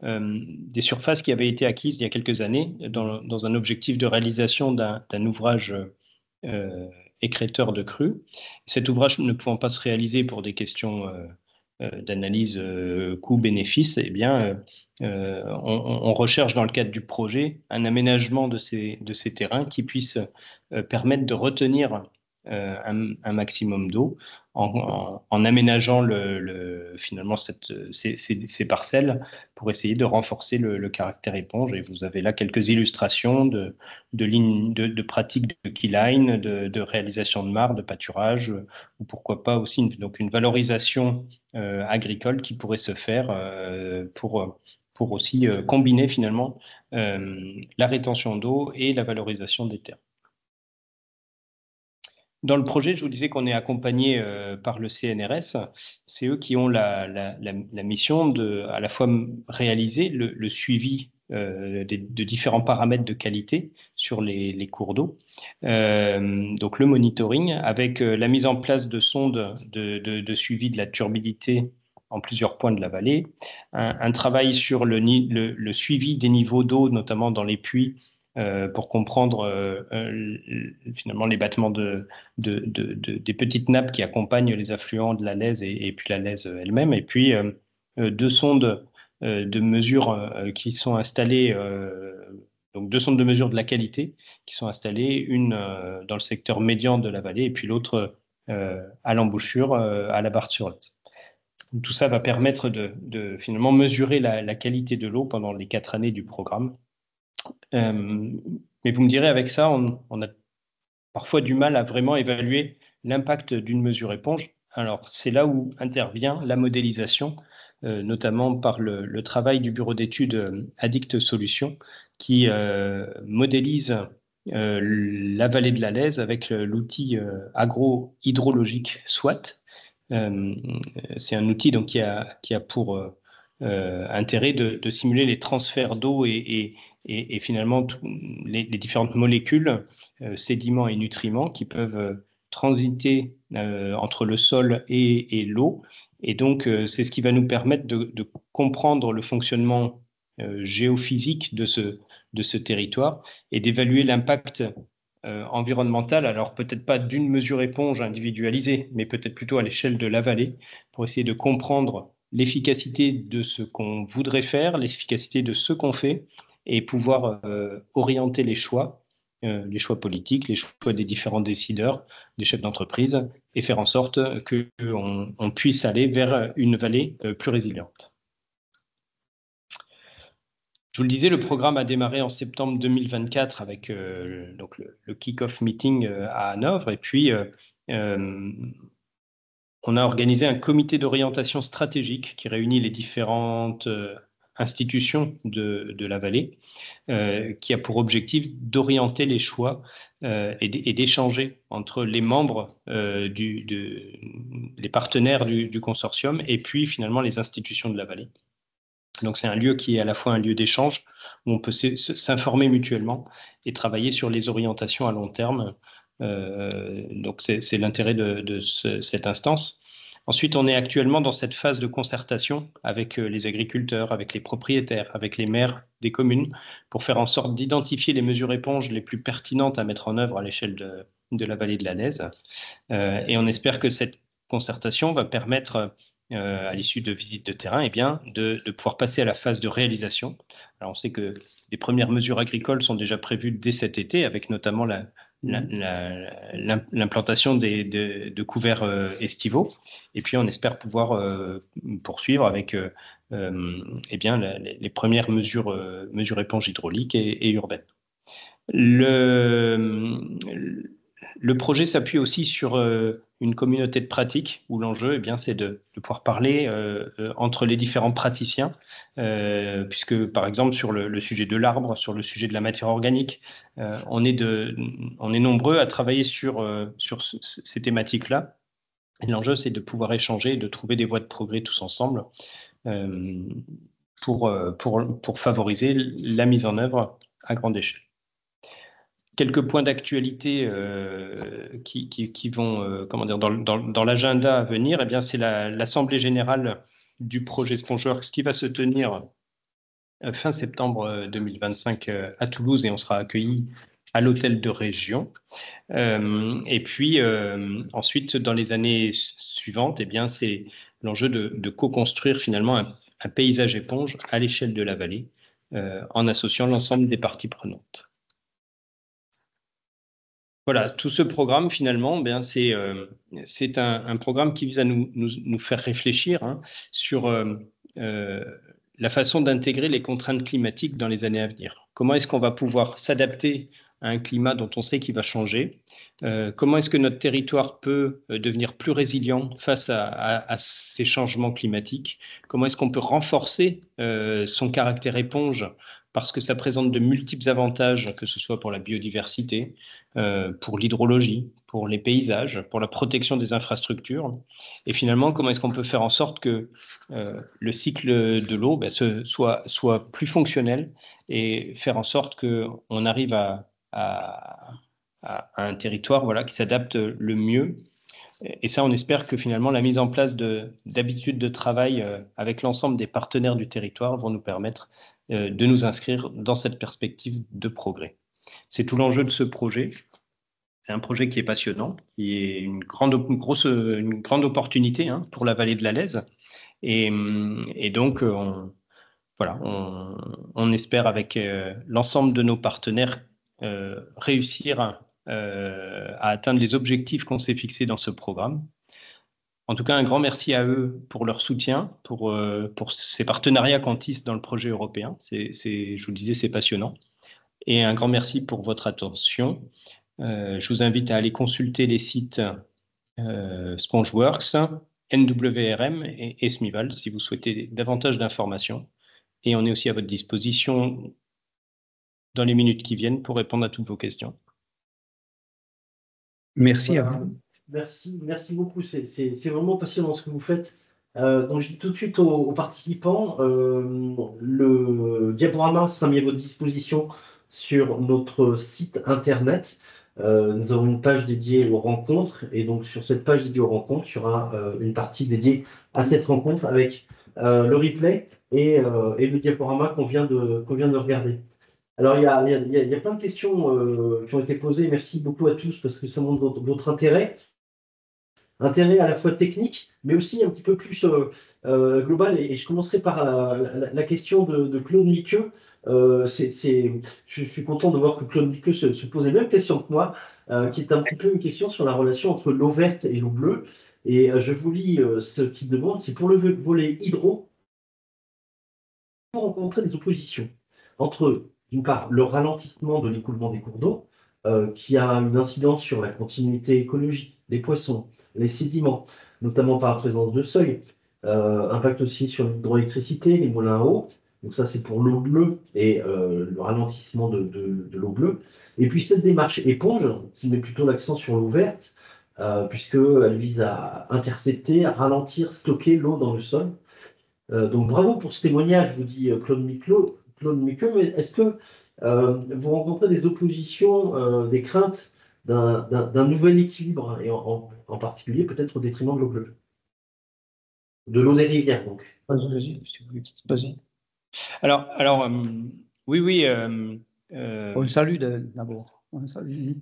des surfaces qui avaient été acquises il y a quelques années dans un objectif de réalisation d'un ouvrage écrêteur de crues. Cet ouvrage ne pouvant pas se réaliser pour des questions d'analyse coût-bénéfice, eh bien, on recherche dans le cadre du projet un aménagement de ces terrains qui puisse permettre de retenir un maximum d'eau en aménageant finalement ces parcelles pour essayer de renforcer le caractère éponge. Et vous avez là quelques illustrations de pratiques de keyline, de réalisation de mares, de pâturage, ou pourquoi pas aussi une valorisation agricole qui pourrait se faire pour aussi combiner finalement la rétention d'eau et la valorisation des terres. Dans le projet, je vous disais qu'on est accompagné par le CNRS. C'est eux qui ont la mission de à la fois réaliser le suivi de différents paramètres de qualité sur les cours d'eau. Donc le monitoring avec la mise en place de sondes de suivi de la turbidité en plusieurs points de la vallée, un travail sur le suivi des niveaux d'eau, notamment dans les puits, pour comprendre finalement les battements des petites nappes qui accompagnent les affluents de la Lèze et puis la Lèze elle-même. Et puis deux sondes de mesure qui sont installées, donc deux sondes de mesure de la qualité qui sont installées, une dans le secteur médian de la vallée et puis l'autre à l'embouchure à la Barthe-sur-Lèze. Tout ça va permettre de finalement mesurer la qualité de l'eau pendant les 4 années du programme. Mais vous me direz, avec ça, on a parfois du mal à vraiment évaluer l'impact d'une mesure éponge. Alors, c'est là où intervient la modélisation, notamment par le travail du bureau d'études Addict Solutions, qui modélise la vallée de la Lèze avec l'outil agro-hydrologique SWAT. C'est un outil donc, qui a pour intérêt de simuler les transferts d'eau et finalement les différentes molécules, sédiments et nutriments qui peuvent transiter entre le sol et l'eau. Et donc, c'est ce qui va nous permettre de comprendre le fonctionnement géophysique de ce territoire et d'évaluer l'impact environnemental, alors peut-être pas d'une mesure éponge individualisée, mais peut-être plutôt à l'échelle de la vallée, pour essayer de comprendre l'efficacité de ce qu'on voudrait faire, l'efficacité de ce qu'on fait, et pouvoir orienter les choix politiques, les choix des différents décideurs, des chefs d'entreprise, et faire en sorte qu'on puisse aller vers une vallée plus résiliente. Je vous le disais, le programme a démarré en septembre 2024 avec donc le kick-off meeting à Hanovre, et puis on a organisé un comité d'orientation stratégique qui réunit les différentes institutions de la vallée, qui a pour objectif d'orienter les choix et d'échanger entre les membres, les partenaires du consortium et puis finalement les institutions de la vallée. Donc c'est un lieu qui est à la fois un lieu d'échange où on peut s'informer mutuellement et travailler sur les orientations à long terme. Donc c'est l'intérêt de cette instance. Ensuite, on est actuellement dans cette phase de concertation avec les agriculteurs, avec les propriétaires, avec les maires des communes, pour faire en sorte d'identifier les mesures éponges les plus pertinentes à mettre en œuvre à l'échelle de la vallée de la Lèze. Et on espère que cette concertation va permettre, à l'issue de visites de terrain, eh bien, de pouvoir passer à la phase de réalisation. Alors, on sait que les premières mesures agricoles sont déjà prévues dès cet été, avec notamment l'implantation de couverts estivaux. Et puis, on espère pouvoir poursuivre avec eh bien, les premières mesures éponges hydrauliques et urbaines. Le projet s'appuie aussi sur une communauté de pratiques où l'enjeu, eh bien, c'est de pouvoir parler entre les différents praticiens, puisque, par exemple, sur le sujet de l'arbre, sur le sujet de la matière organique, on est nombreux à travailler sur ces thématiques-là. Et l'enjeu, c'est de pouvoir échanger et de trouver des voies de progrès tous ensemble pour favoriser la mise en œuvre à grande échelle. Quelques points d'actualité qui vont comment dire, dans l'agenda à venir, eh bien, c'est l'Assemblée générale du projet SpongeWorks qui va se tenir fin septembre 2025 à Toulouse, et on sera accueillis à l'hôtel de région. Et puis ensuite, dans les années suivantes, eh bien, c'est l'enjeu de co-construire finalement un paysage éponge à l'échelle de la vallée en associant l'ensemble des parties prenantes. Voilà, tout ce programme, finalement, ben, c'est un programme qui vise à nous faire réfléchir sur la façon d'intégrer les contraintes climatiques dans les années à venir. Comment est-ce qu'on va pouvoir s'adapter à un climat dont on sait qu'il va changer? Comment est-ce que notre territoire peut devenir plus résilient face à ces changements climatiques? Comment est-ce qu'on peut renforcer son caractère éponge, parce que ça présente de multiples avantages, que ce soit pour la biodiversité, pour l'hydrologie, pour les paysages, pour la protection des infrastructures. Et finalement, comment est-ce qu'on peut faire en sorte que le cycle de l'eau soit plus fonctionnel, et faire en sorte qu'on arrive à un territoire, voilà, qui s'adapte le mieux. Et ça, on espère que finalement la mise en place d'habitudes de travail avec l'ensemble des partenaires du territoire vont nous permettre de nous inscrire dans cette perspective de progrès. C'est tout l'enjeu de ce projet. C'est un projet qui est passionnant, qui est une grande opportunité pour la vallée de la Lèze. Et donc, on espère avec l'ensemble de nos partenaires réussir à atteindre les objectifs qu'on s'est fixés dans ce programme. En tout cas, un grand merci à eux pour leur soutien, pour ces partenariats qu'on tisse dans le projet européen. Je vous le disais, c'est passionnant. Et un grand merci pour votre attention. Je vous invite à aller consulter les sites SpongeWorks, NWRM et SMIVAL si vous souhaitez davantage d'informations. Et on est aussi à votre disposition dans les minutes qui viennent pour répondre à toutes vos questions. Merci à vous. Merci beaucoup. C'est vraiment passionnant ce que vous faites. Donc, je dis tout de suite aux participants, le diaporama sera mis à votre disposition sur notre site internet. Nous avons une page dédiée aux rencontres, et donc sur cette page dédiée aux rencontres, il y aura une partie dédiée à cette rencontre avec le replay et le diaporama qu'on vient de regarder. Alors, il y a plein de questions qui ont été posées. Merci beaucoup à tous parce que ça montre votre intérêt. Intérêt à la fois technique, mais aussi un petit peu plus global. Et je commencerai par la question de Claude Miqueux. Je suis content de voir que Claude Miqueux se pose les mêmes questions que moi, qui est un petit peu une question sur la relation entre l'eau verte et l'eau bleue. Et je vous lis ce qu'il demande. C'est pour le volet hydro, pour rencontrer des oppositions entre, d'une part, le ralentissement de l'écoulement des cours d'eau, qui a une incidence sur la continuité écologique, les poissons, les sédiments, notamment par la présence de seuil, impact aussi sur l'hydroélectricité, les moulins à eau. Donc ça, c'est pour l'eau bleue et le ralentissement de l'eau bleue. Et puis cette démarche éponge, qui met plutôt l'accent sur l'eau verte, puisqu'elle vise à intercepter, à ralentir, stocker l'eau dans le sol. Donc bravo pour ce témoignage, vous dit Claude Miqueux, mais est-ce que vous rencontrez des oppositions, des craintes d'un nouvel équilibre, et en particulier peut-être au détriment de l'eau bleue? de l'eau des rivières, donc. Vas-y, si vous voulez. Vas-y. Alors oui. On salue d'abord. On salue.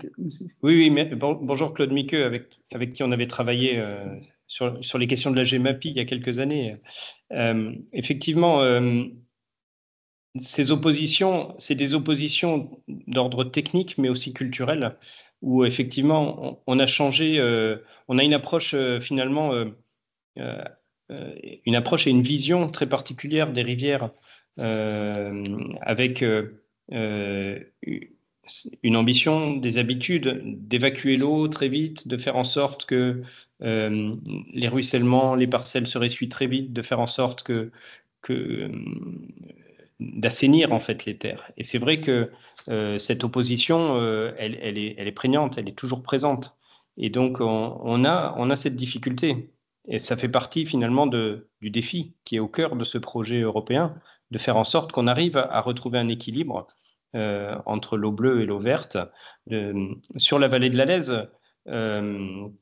Oui, mais bonjour Claude Miqueux, avec qui on avait travaillé sur les questions de la GEMAPI il y a quelques années. Effectivement, ces oppositions, c'est des oppositions d'ordre technique, mais aussi culturel, où effectivement, on a changé, on a une approche finalement, une approche et une vision très particulière des rivières, avec une ambition, des habitudes d'évacuer l'eau très vite, de faire en sorte que les ruissellements, les parcelles se ressuient très vite, de faire en sorte que d'assainir en fait les terres. Et c'est vrai que cette opposition, elle est prégnante, elle est toujours présente. Et donc on a cette difficulté. Et ça fait partie finalement du défi qui est au cœur de ce projet européen, de faire en sorte qu'on arrive à retrouver un équilibre entre l'eau bleue et l'eau verte. Sur la vallée de la Lèze, on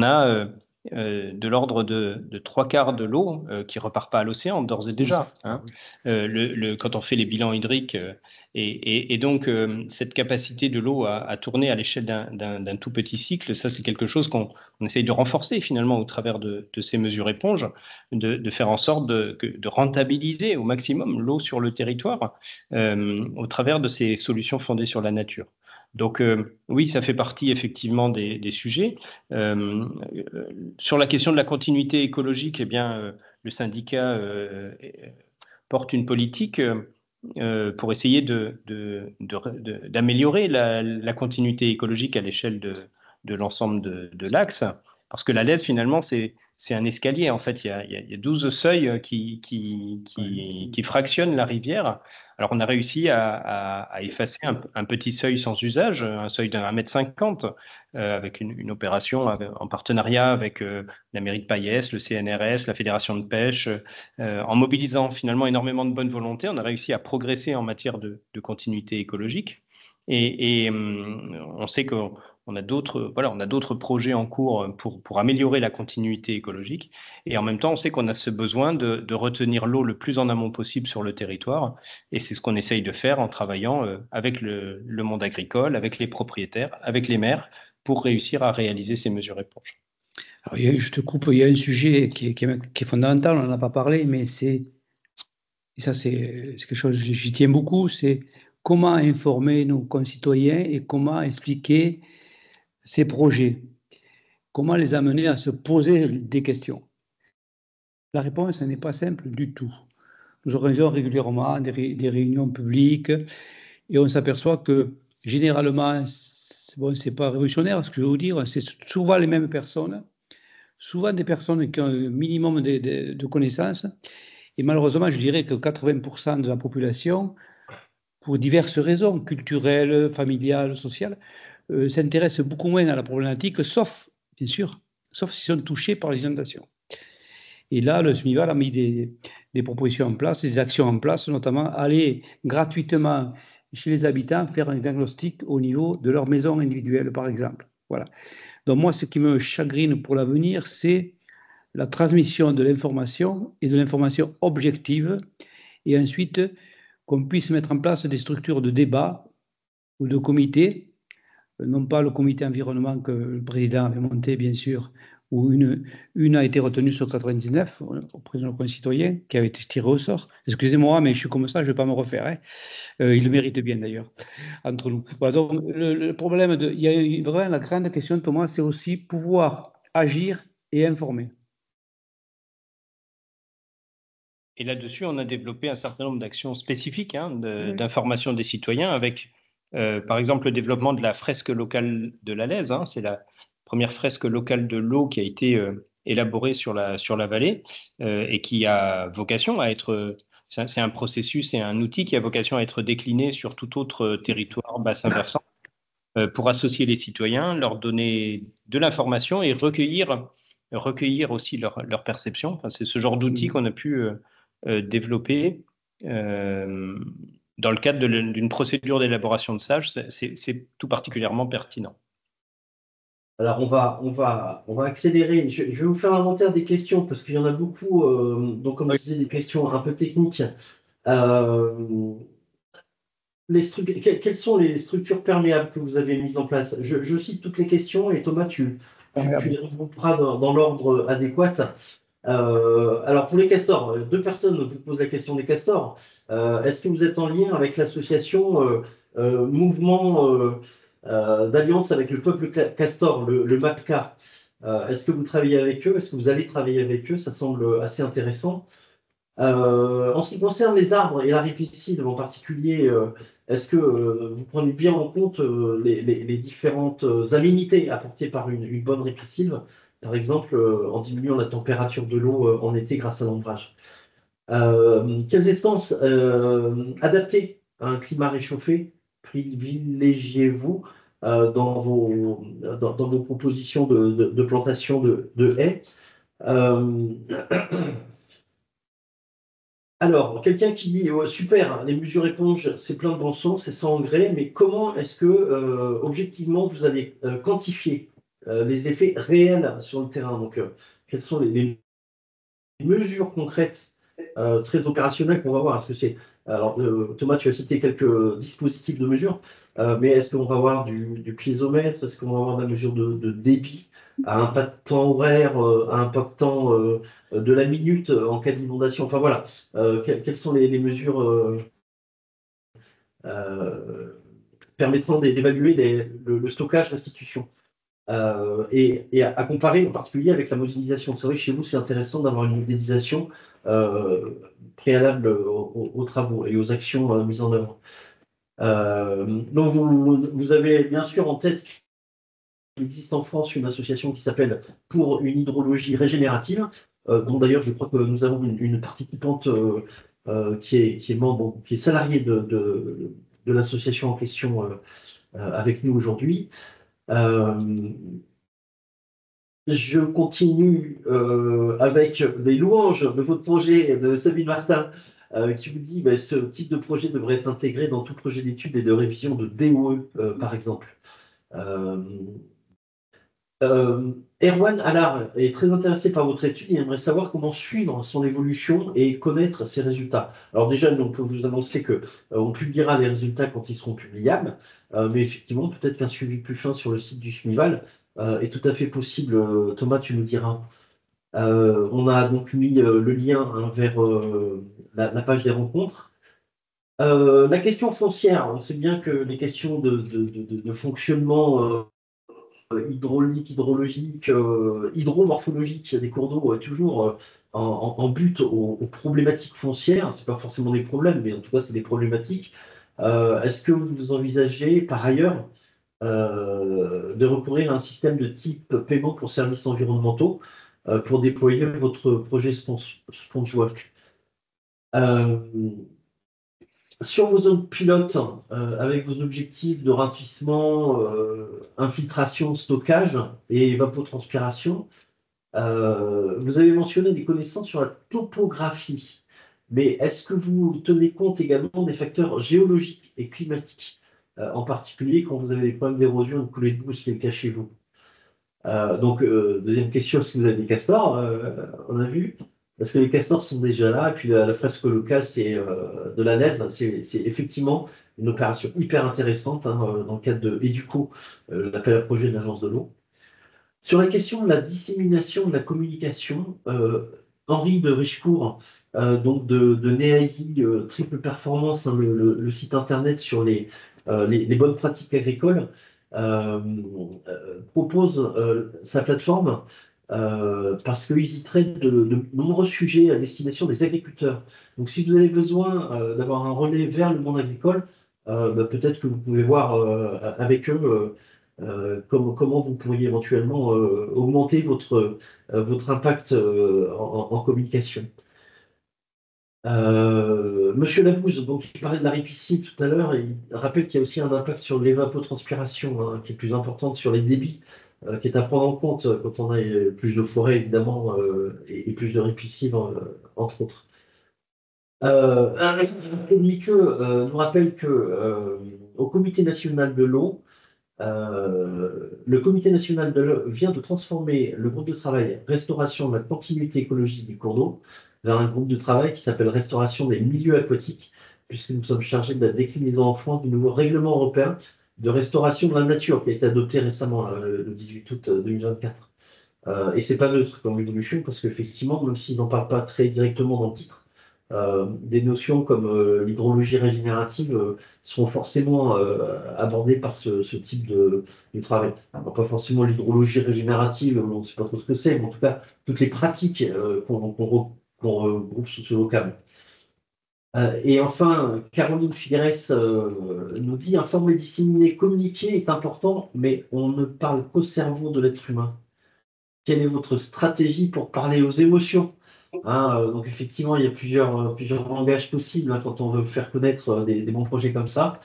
a de l'ordre de 3/4 de l'eau qui repart pas à l'océan, d'ores et déjà. Hein. Quand on fait les bilans hydriques, et donc cette capacité de l'eau à tourner à l'échelle d'un tout petit cycle, ça c'est quelque chose qu'on essaye de renforcer finalement au travers de ces mesures éponges, de faire en sorte de rentabiliser au maximum l'eau sur le territoire au travers de ces solutions fondées sur la nature. Donc oui, ça fait partie effectivement des sujets. Sur la question de la continuité écologique, eh bien, le syndicat porte une politique pour essayer d'améliorer la continuité écologique à l'échelle de l'ensemble de l'axe, parce que la Lèze, finalement, c'est un escalier. En fait, il y a 12 seuils qui fractionnent la rivière. Alors, on a réussi à effacer un petit seuil sans usage, un seuil d'1,50 m, avec une opération en partenariat avec la mairie de Payès, le CNRS, la Fédération de pêche. En mobilisant finalement énormément de bonne volonté, on a réussi à progresser en matière de continuité écologique. Et on sait qu'on a d'autres projets en cours pour améliorer la continuité écologique. Et en même temps, on sait qu'on a ce besoin de retenir l'eau le plus en amont possible sur le territoire. Et c'est ce qu'on essaye de faire en travaillant avec le monde agricole, avec les propriétaires, avec les maires, pour réussir à réaliser ces mesures éponges. Alors, je te coupe, il y a un sujet qui est fondamental, on n'en a pas parlé, mais ça c'est quelque chose, j'y tiens beaucoup, c'est comment informer nos concitoyens et comment expliquer ces projets, comment les amener à se poser des questions. La réponse n'est pas simple du tout. Nous organisons régulièrement des réunions publiques et on s'aperçoit que généralement, c'est pas révolutionnaire ce que je vais vous dire, c'est souvent les mêmes personnes, souvent des personnes qui ont un minimum de connaissances. Et malheureusement, je dirais que 80% de la population, pour diverses raisons, culturelles, familiales, sociales, s'intéressent beaucoup moins à la problématique, sauf, bien sûr, sauf s'ils sont touchés par les inondations. Et là, le SMIVAL a mis des propositions en place, des actions en place, notamment aller gratuitement chez les habitants faire un diagnostic au niveau de leur maison individuelle, par exemple. Voilà. Donc moi, ce qui me chagrine pour l'avenir, c'est la transmission de l'information et de l'information objective, et ensuite qu'on puisse mettre en place des structures de débat ou de comités, non pas le comité environnement que le président avait monté, bien sûr, où une a été retenue sur 99 auprès de nos concitoyens, qui avait été tirée au sort. Excusez-moi, mais je suis comme ça, je ne vais pas me refaire. Hein. Il le mérite bien d'ailleurs, entre nous. Voilà, donc le problème, il y a vraiment la grande question, Thomas, c'est aussi pouvoir agir et informer. Et là-dessus, on a développé un certain nombre d'actions spécifiques d'information des citoyens avec, par exemple, le développement de la fresque locale de la Lèze. Hein, c'est la première fresque locale de l'eau qui a été élaborée sur la vallée et qui a vocation à être... c'est un processus et un outil qui a vocation à être décliné sur tout autre territoire bassin versant pour associer les citoyens, leur donner de l'information et recueillir aussi leur perception. Enfin, c'est ce genre d'outil qu'on a pu développer dans le cadre d'une procédure d'élaboration de SAGE. C'est tout particulièrement pertinent. Alors, on va accélérer. Je vais vous faire l'inventaire des questions parce qu'il y en a beaucoup. Donc, comme je disais, des questions un peu techniques. Euh, quelles sont les structures perméables que vous avez mises en place? Je cite toutes les questions et Thomas, tu les regrouperas dans l'ordre adéquat. Alors, pour les castors, deux personnes vous posent la question des castors. Est-ce que vous êtes en lien avec l'association Mouvement d'Alliance avec le peuple castor, le MAPCA? Est-ce que vous travaillez avec eux? Est-ce que vous allez travailler avec eux? Ça semble assez intéressant. En ce qui concerne les arbres et la ripicide en particulier, est-ce que vous prenez bien en compte les différentes aménités apportées par une bonne ripicide, par exemple en diminuant la température de l'eau en été grâce à l'ombrage? Quelles essences adaptées à un climat réchauffé privilégiez-vous dans vos propositions de plantation de haies? Euh, Alors, quelqu'un qui dit ouais, super, hein, les mesures éponges, c'est plein de bon sens, c'est sans engrais, mais comment est-ce que, objectivement, vous allez quantifier les effets réels sur le terrain? Donc, quelles sont les mesures concrètes, très opérationnelles qu'on va voir? Est-ce que c'est. Alors, Thomas, tu as cité quelques dispositifs de mesure, mais est-ce qu'on va avoir du piézomètre? Est-ce qu'on va avoir de la mesure de débit à un pas de temps horaire, à un pas de temps de la minute en cas d'inondation? Enfin voilà, quelles sont les mesures euh, permettant d'évaluer le stockage, restitution? Et à comparer en particulier avec la modélisation. C'est vrai que chez vous, c'est intéressant d'avoir une modélisation euh, préalable aux travaux et aux actions mises en œuvre. Donc, vous avez bien sûr en tête qu'il existe en France une association qui s'appelle Pour une hydrologie régénérative, dont d'ailleurs je crois que nous avons une participante qui est membre, qui est salariée de l'association en question avec nous aujourd'hui. Euh, Je continue avec des louanges de votre projet de Sabine Martin, qui vous dit que ce type de projet devrait être intégré dans tout projet d'études et de révision de DOE, par exemple. Euh, Erwan Allard est très intéressé par votre étude. Il aimerait savoir comment suivre son évolution et connaître ses résultats. Alors déjà, on peut vous annoncer que on publiera les résultats quand ils seront publiables, mais effectivement, peut-être qu'un suivi plus fin sur le site du SMIVAL est tout à fait possible. Thomas, tu nous diras. On a donc mis le lien hein, vers la page des rencontres. La question foncière, on sait bien que les questions de fonctionnement hydraulique, hydrologique, hydromorphologique des cours d'eau toujours en but aux problématiques foncières. C'est pas forcément des problèmes, mais en tout cas, c'est des problématiques. Est-ce que vous envisagez par ailleurs de recourir à un système de type paiement pour services environnementaux pour déployer votre projet SpongeWalk? Euh, Sur vos zones pilotes, avec vos objectifs de ratissement, infiltration, stockage et évapotranspiration, vous avez mentionné des connaissances sur la topographie. Mais est-ce que vous tenez compte également des facteurs géologiques et climatiques, en particulier quand vous avez des problèmes d'érosion et de coulée de boue, ce qui est le cas chez vous? Donc, deuxième question, est-ce que vous avez des castors? On a vu. Parce que les castors sont déjà là. Et puis, la fresque locale, c'est de la Lèze. C'est effectivement une opération hyper intéressante hein, dans le cadre de EDUCO, l'appel à projet de l'Agence de l'eau. Sur la question de la dissémination de la communication, Henri de Richcourt, donc de NEAI, Triple Performance, hein, le site internet sur les bonnes pratiques agricoles, euh, propose sa plateforme parce qu'ils y traitent de nombreux sujets à destination des agriculteurs. Donc, si vous avez besoin d'avoir un relais vers le monde agricole, peut-être que vous pouvez voir avec eux comment vous pourriez éventuellement augmenter votre impact en communication. Monsieur Labouze, donc il parlait de la ripicide tout à l'heure, et il rappelle qu'il y a aussi un impact sur l'évapotranspiration, hein, qui est plus importante sur les débits, qui est à prendre en compte quand on a plus de forêts évidemment et plus de ripicides entre autres. Un communiqué nous rappelle que au Comité national de l'eau, Le Comité national de l'eau vient de transformer le groupe de travail restauration de la continuité écologique du cours d'eau vers un groupe de travail qui s'appelle restauration des milieux aquatiques, puisque nous sommes chargés de la déclinaison en France du nouveau règlement européen de restauration de la nature qui a été adopté récemment, le 18 août 2024. Et c'est pas neutre comme évolution, parce qu'effectivement, même s'il n'en parle pas très directement dans le titre, des notions comme l'hydrologie régénérative seront forcément abordées par ce type de travail. Alors, pas forcément l'hydrologie régénérative, on ne sait pas trop ce que c'est, mais en tout cas, toutes les pratiques qu'on regroupe sous ce vocable. Et enfin, Caroline Figueres nous dit « Informer, disséminer, communiquer est important, mais on ne parle qu'au cerveau de l'être humain. Quelle est votre stratégie pour parler aux émotions ?» Donc effectivement, il y a plusieurs langages possibles quand on veut faire connaître des bons projets comme ça.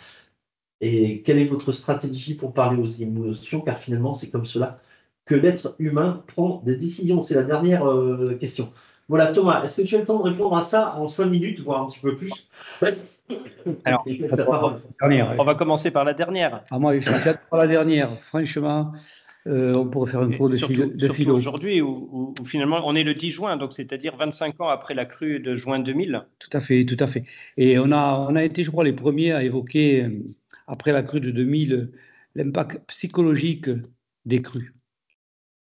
Et quelle est votre stratégie pour parler aux émotions? Car finalement, c'est comme cela que l'être humain prend des décisions. C'est la dernière question. Voilà, Thomas, est-ce que tu as le temps de répondre à ça en 5 minutes, voire un petit peu plus? Alors, on va commencer par la dernière. Moi, j'adore la dernière. Franchement, on pourrait faire un cours de philo. Aujourd'hui, où finalement, on est le 10 juin, donc c'est-à-dire 25 ans après la crue de juin 2000. Tout à fait, tout à fait. Et on a été, je crois, les premiers à évoquer, après la crue de 2000, l'impact psychologique des crues.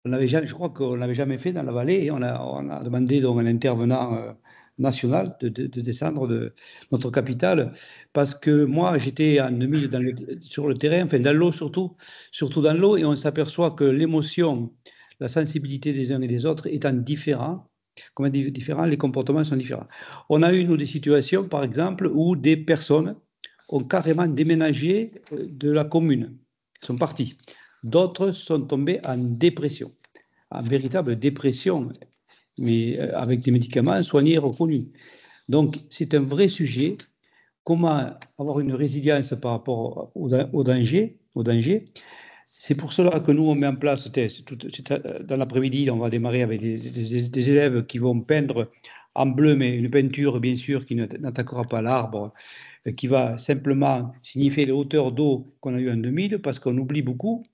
Je crois qu'on ne l'avait jamais fait dans la vallée, et on a demandé donc à un intervenant national de descendre de notre capitale, parce que moi, j'étais en 2000 sur le terrain, enfin dans l'eau surtout dans l'eau, et on s'aperçoit que l'émotion, la sensibilité des uns et des autres étant différents, les comportements sont différents. On a eu, nous, des situations, par exemple, où des personnes ont carrément déménagé de la commune, sont partis. D'autres sont tombés en dépression, en véritable dépression, mais avec des médicaments soignés et reconnus. Donc, c'est un vrai sujet. Comment avoir une résilience par rapport au danger. C'est pour cela que nous, on met en place, dans l'après-midi, on va démarrer avec des élèves qui vont peindre en bleu, mais une peinture, bien sûr, qui n'attaquera pas l'arbre, qui va simplement signifier les hauteurs d'eau qu'on a eues en 2000, parce qu'on oublie beaucoup,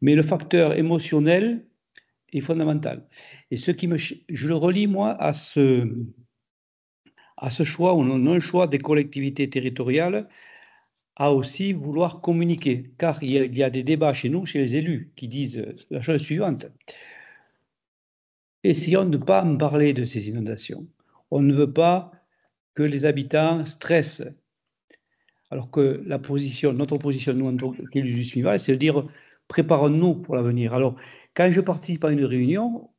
mais le facteur émotionnel est fondamental. Et je le relie, moi, à ce choix ou non-choix des collectivités territoriales à aussi vouloir communiquer, car il y a des débats chez nous, chez les élus, qui disent la chose suivante. Essayons de ne pas en parler de ces inondations. On ne veut pas que les habitants stressent. Alors que notre position, nous, en tant qu'élus du SMIVAL, c'est de dire préparons-nous pour l'avenir. Alors, quand je participe à une réunion,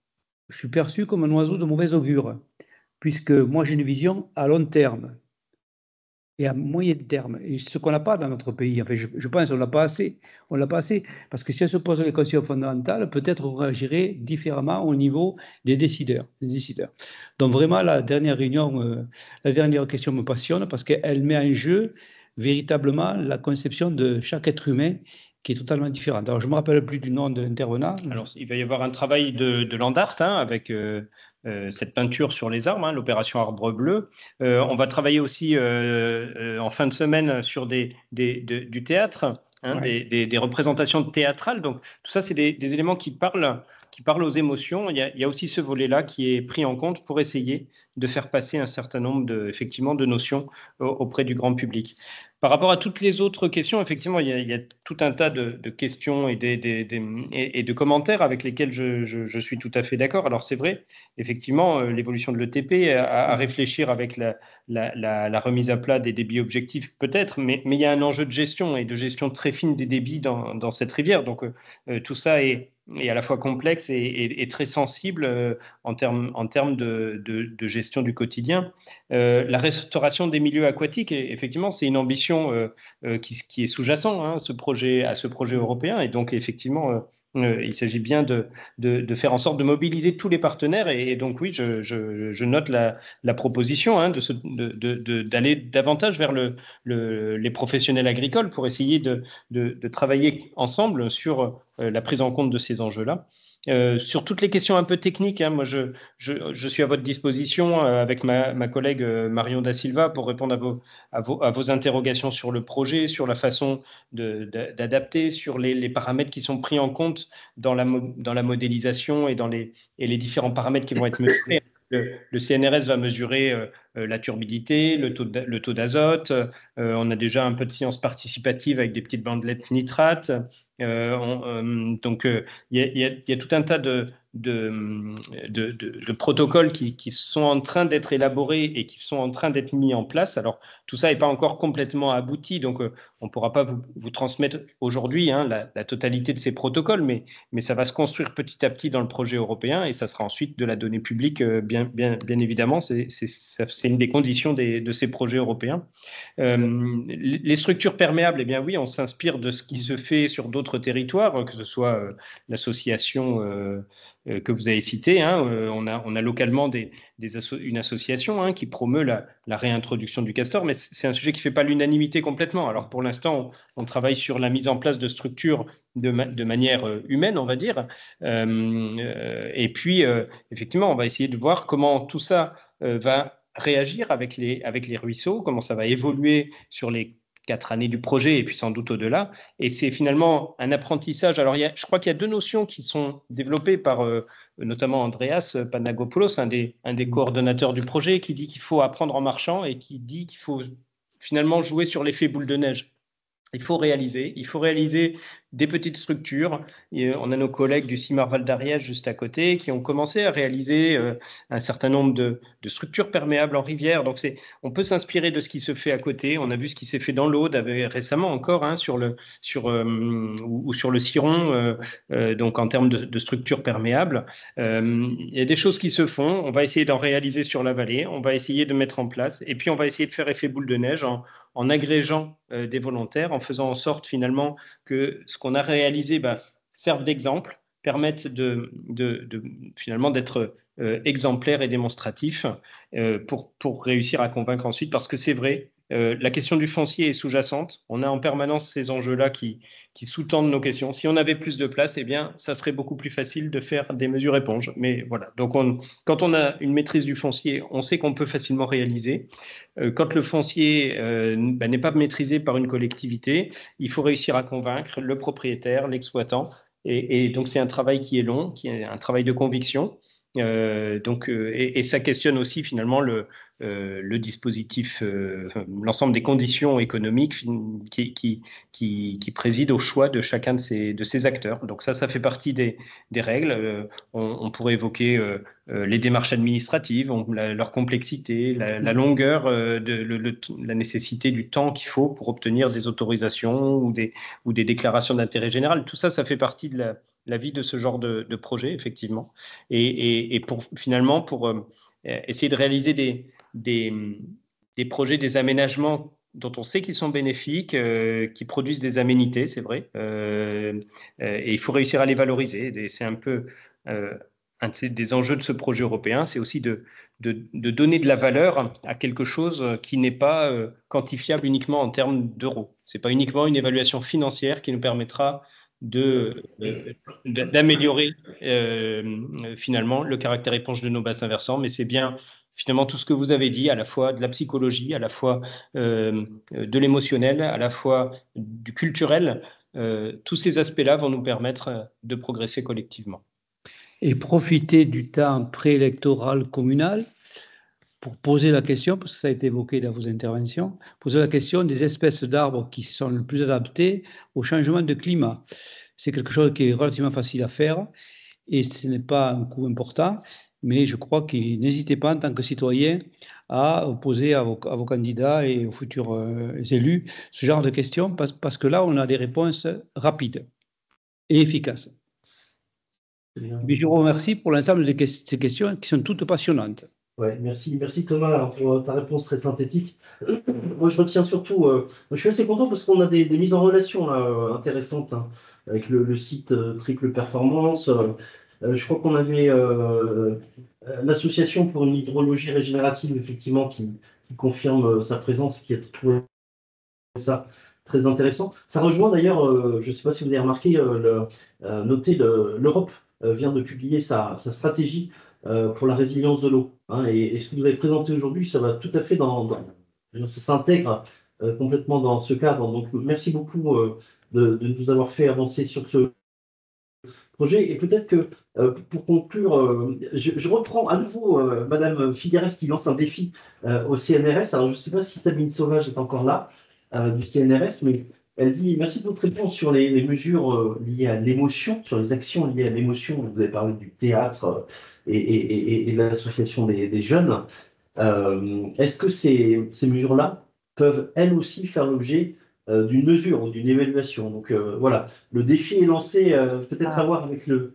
je suis perçu comme un oiseau de mauvais augure, puisque moi j'ai une vision à long terme et à moyen terme, et ce qu'on n'a pas dans notre pays. Enfin, je pense qu'on l'a pas assez. On l'a pas assez, parce que si on se pose les questions fondamentales, peut-être on réagirait différemment au niveau des décideurs. Donc vraiment, la dernière question me passionne, parce qu'elle met en jeu véritablement la conception de chaque être humain, qui est totalement différente. Alors, je ne me rappelle plus du nom de l'intervenant. Alors, il va y avoir un travail de Landart avec cette peinture sur les arbres, l'opération Arbre Bleu. On va travailler aussi en fin de semaine sur du théâtre, des représentations théâtrales. Donc, tout ça, c'est des éléments qui parlent aux émotions. Il y a aussi ce volet-là qui est pris en compte pour essayer de faire passer un certain nombre de notions auprès du grand public. Par rapport à toutes les autres questions, effectivement, il y a tout un tas de questions et de commentaires avec lesquels je suis tout à fait d'accord. Alors, c'est vrai, effectivement, l'évolution de l'ETP à réfléchir avec la remise à plat des débits objectifs, peut-être, mais il y a un enjeu de gestion et de gestion très fine des débits dans cette rivière. Donc, tout ça est à la fois complexe et très sensible en termes de gestion du quotidien. La restauration des milieux aquatiques, effectivement, c'est une ambition qui est sous-jacent à ce projet européen. Et donc, effectivement, il s'agit bien de faire en sorte de mobiliser tous les partenaires. Et donc, oui, je note la proposition d'aller davantage vers les professionnels agricoles pour essayer de travailler ensemble sur la prise en compte de ces enjeux-là. Sur toutes les questions un peu techniques, hein, moi je suis à votre disposition avec ma collègue Marion Da Silva pour répondre à vos interrogations sur le projet, sur la façon d'adapter, sur les paramètres qui sont pris en compte dans la modélisation et les différents paramètres qui vont être mesurés. Le CNRS va mesurer la turbidité, le taux d'azote. On a déjà un peu de science participative avec des petites bandelettes nitrates. Donc, il y a tout un tas de protocoles qui sont en train d'être élaborés et qui sont en train d'être mis en place. Alors, tout ça n'est pas encore complètement abouti, donc on ne pourra pas vous transmettre aujourd'hui hein, la totalité de ces protocoles, mais ça va se construire petit à petit dans le projet européen et ça sera ensuite de la donnée publique, bien évidemment. C'est une des conditions de ces projets européens. Les structures perméables, eh bien oui, on s'inspire de ce qui se fait sur d'autres territoires, que ce soit l'association que vous avez citée. Hein, on a localement une association hein, qui promeut la réintroduction du castor, mais c'est un sujet qui ne fait pas l'unanimité complètement. Alors pour l'instant, on travaille sur la mise en place de structures de manière humaine, on va dire. Et puis, effectivement, on va essayer de voir comment tout ça va réagir avec les ruisseaux, comment ça va évoluer sur les 4 années du projet et puis sans doute au-delà. Et c'est finalement un apprentissage. Alors, je crois qu'il y a 2 notions qui sont développées par notamment Andreas Panagopoulos, un des coordonnateurs du projet, qui dit qu'il faut apprendre en marchant et qui dit qu'il faut finalement jouer sur l'effet boule de neige. Il faut réaliser des petites structures. Et on a nos collègues du CIMAR Val d'Ariège juste à côté qui ont commencé à réaliser un certain nombre de structures perméables en rivière. Donc, on peut s'inspirer de ce qui se fait à côté. On a vu ce qui s'est fait dans l'Aude récemment encore hein, sur le Ciron, donc en termes de structures perméables. Il y a des choses qui se font. On va essayer d'en réaliser sur la vallée. On va essayer de mettre en place. Et puis, on va essayer de faire effet boule de neige en agrégeant des volontaires, en faisant en sorte finalement que ce qu'on a réalisé serve d'exemple, permette finalement d'être exemplaire et démonstratif pour réussir à convaincre ensuite, parce que c'est vrai, la question du foncier est sous-jacente. On a en permanence ces enjeux-là qui sous-tendent nos questions. Si on avait plus de place, eh bien, ça serait beaucoup plus facile de faire des mesures éponges. Mais voilà. Donc, quand on a une maîtrise du foncier, on sait qu'on peut facilement réaliser. Quand le foncier n'est pas maîtrisé par une collectivité, il faut réussir à convaincre le propriétaire, l'exploitant. Et donc, c'est un travail qui est long, qui est un travail de conviction. Et ça questionne aussi finalement le dispositif, l'ensemble des conditions économiques qui président au choix de chacun de ces acteurs. Donc ça fait partie des règles. On pourrait évoquer les démarches administratives, leur complexité, la longueur, la nécessité du temps qu'il faut pour obtenir des autorisations ou des déclarations d'intérêt général. Tout ça fait partie de la vie de ce genre de projet, effectivement. Et finalement, pour essayer de réaliser des projets, des aménagements dont on sait qu'ils sont bénéfiques, qui produisent des aménités, c'est vrai, et il faut réussir à les valoriser. Et c'est un peu un des enjeux de ce projet européen, c'est aussi de donner de la valeur à quelque chose qui n'est pas quantifiable uniquement en termes d'euros. Ce n'est pas uniquement une évaluation financière qui nous permettra d'améliorer finalement le caractère éponge de nos bassins versants, mais c'est bien finalement tout ce que vous avez dit, à la fois de la psychologie, à la fois de l'émotionnel, à la fois du culturel. Tous ces aspects-là vont nous permettre de progresser collectivement. Et profiter du temps préélectoral communal pour poser la question, parce que ça a été évoqué dans vos interventions, poser la question des espèces d'arbres qui sont le plus adaptées au changement de climat. C'est quelque chose qui est relativement facile à faire et ce n'est pas un coût important, mais je crois que n'hésitez pas en tant que citoyen à poser à vos candidats et aux futurs élus ce genre de questions, parce que là, on a des réponses rapides et efficaces. Mais je vous remercie pour l'ensemble de ces questions qui sont toutes passionnantes. Ouais, merci Thomas pour ta réponse très synthétique. Moi, je retiens surtout, je suis assez content parce qu'on a des mises en relation là, intéressantes hein, avec le site Triple Performance. Je crois qu'on avait l'association pour une hydrologie régénérative, effectivement, qui confirme sa présence, qui a trouvé ça très intéressant. Ça rejoint d'ailleurs, je ne sais pas si vous avez remarqué, noter l'Europe. vient de publier sa stratégie pour la résilience de l'eau. Hein, et ce que vous avez présenté aujourd'hui, ça va tout à fait ça s'intègre complètement dans ce cadre. Donc, merci beaucoup de nous avoir fait avancer sur ce projet. Et peut-être que pour conclure, je reprends à nouveau Madame Figueres qui lance un défi au CNRS. Alors, je ne sais pas si Sabine Sauvage est encore là du CNRS, mais elle dit merci de votre réponse sur les mesures liées à l'émotion, sur les actions liées à l'émotion. Vous avez parlé du théâtre et de l'association des jeunes. Est-ce que ces mesures-là peuvent elles aussi faire l'objet d'une mesure ou d'une évaluation? Donc voilà, le défi est lancé, peut-être à voir avec le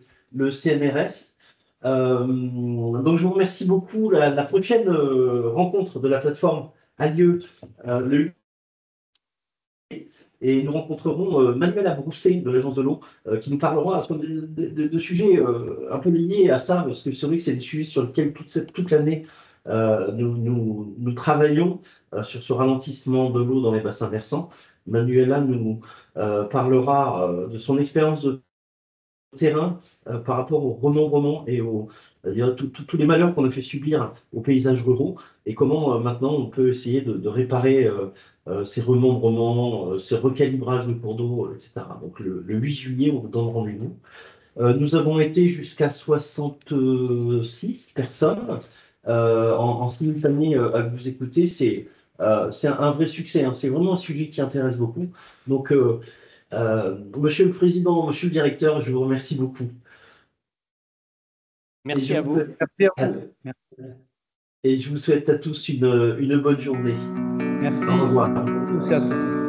CNRS. Donc je vous remercie beaucoup. La prochaine rencontre de la plateforme a lieu le 8 et nous rencontrerons Manuel Abrousset de l'Agence de l'eau qui nous parlera de sujets un peu liés à ça, parce que c'est vrai que c'est des sujets sur lesquels toute l'année nous travaillons sur ce ralentissement de l'eau dans les bassins versants. Manuela nous parlera de son expérience de terrain par rapport au remembrement et tous les malheurs qu'on a fait subir aux paysages ruraux et comment maintenant on peut essayer de réparer ces remembrements, ces recalibrages de cours d'eau, etc. Donc le 8 juillet, on vous donne rendez-vous. Nous avons été jusqu'à 66 personnes en simultané à vous écouter. C'est un vrai succès. Hein. C'est vraiment un sujet qui intéresse beaucoup. Donc, Monsieur le Président, Monsieur le Directeur, je vous remercie beaucoup. Merci à vous. Merci à vous. Et je vous souhaite à tous une bonne journée. Merci. Au revoir. Merci à tous.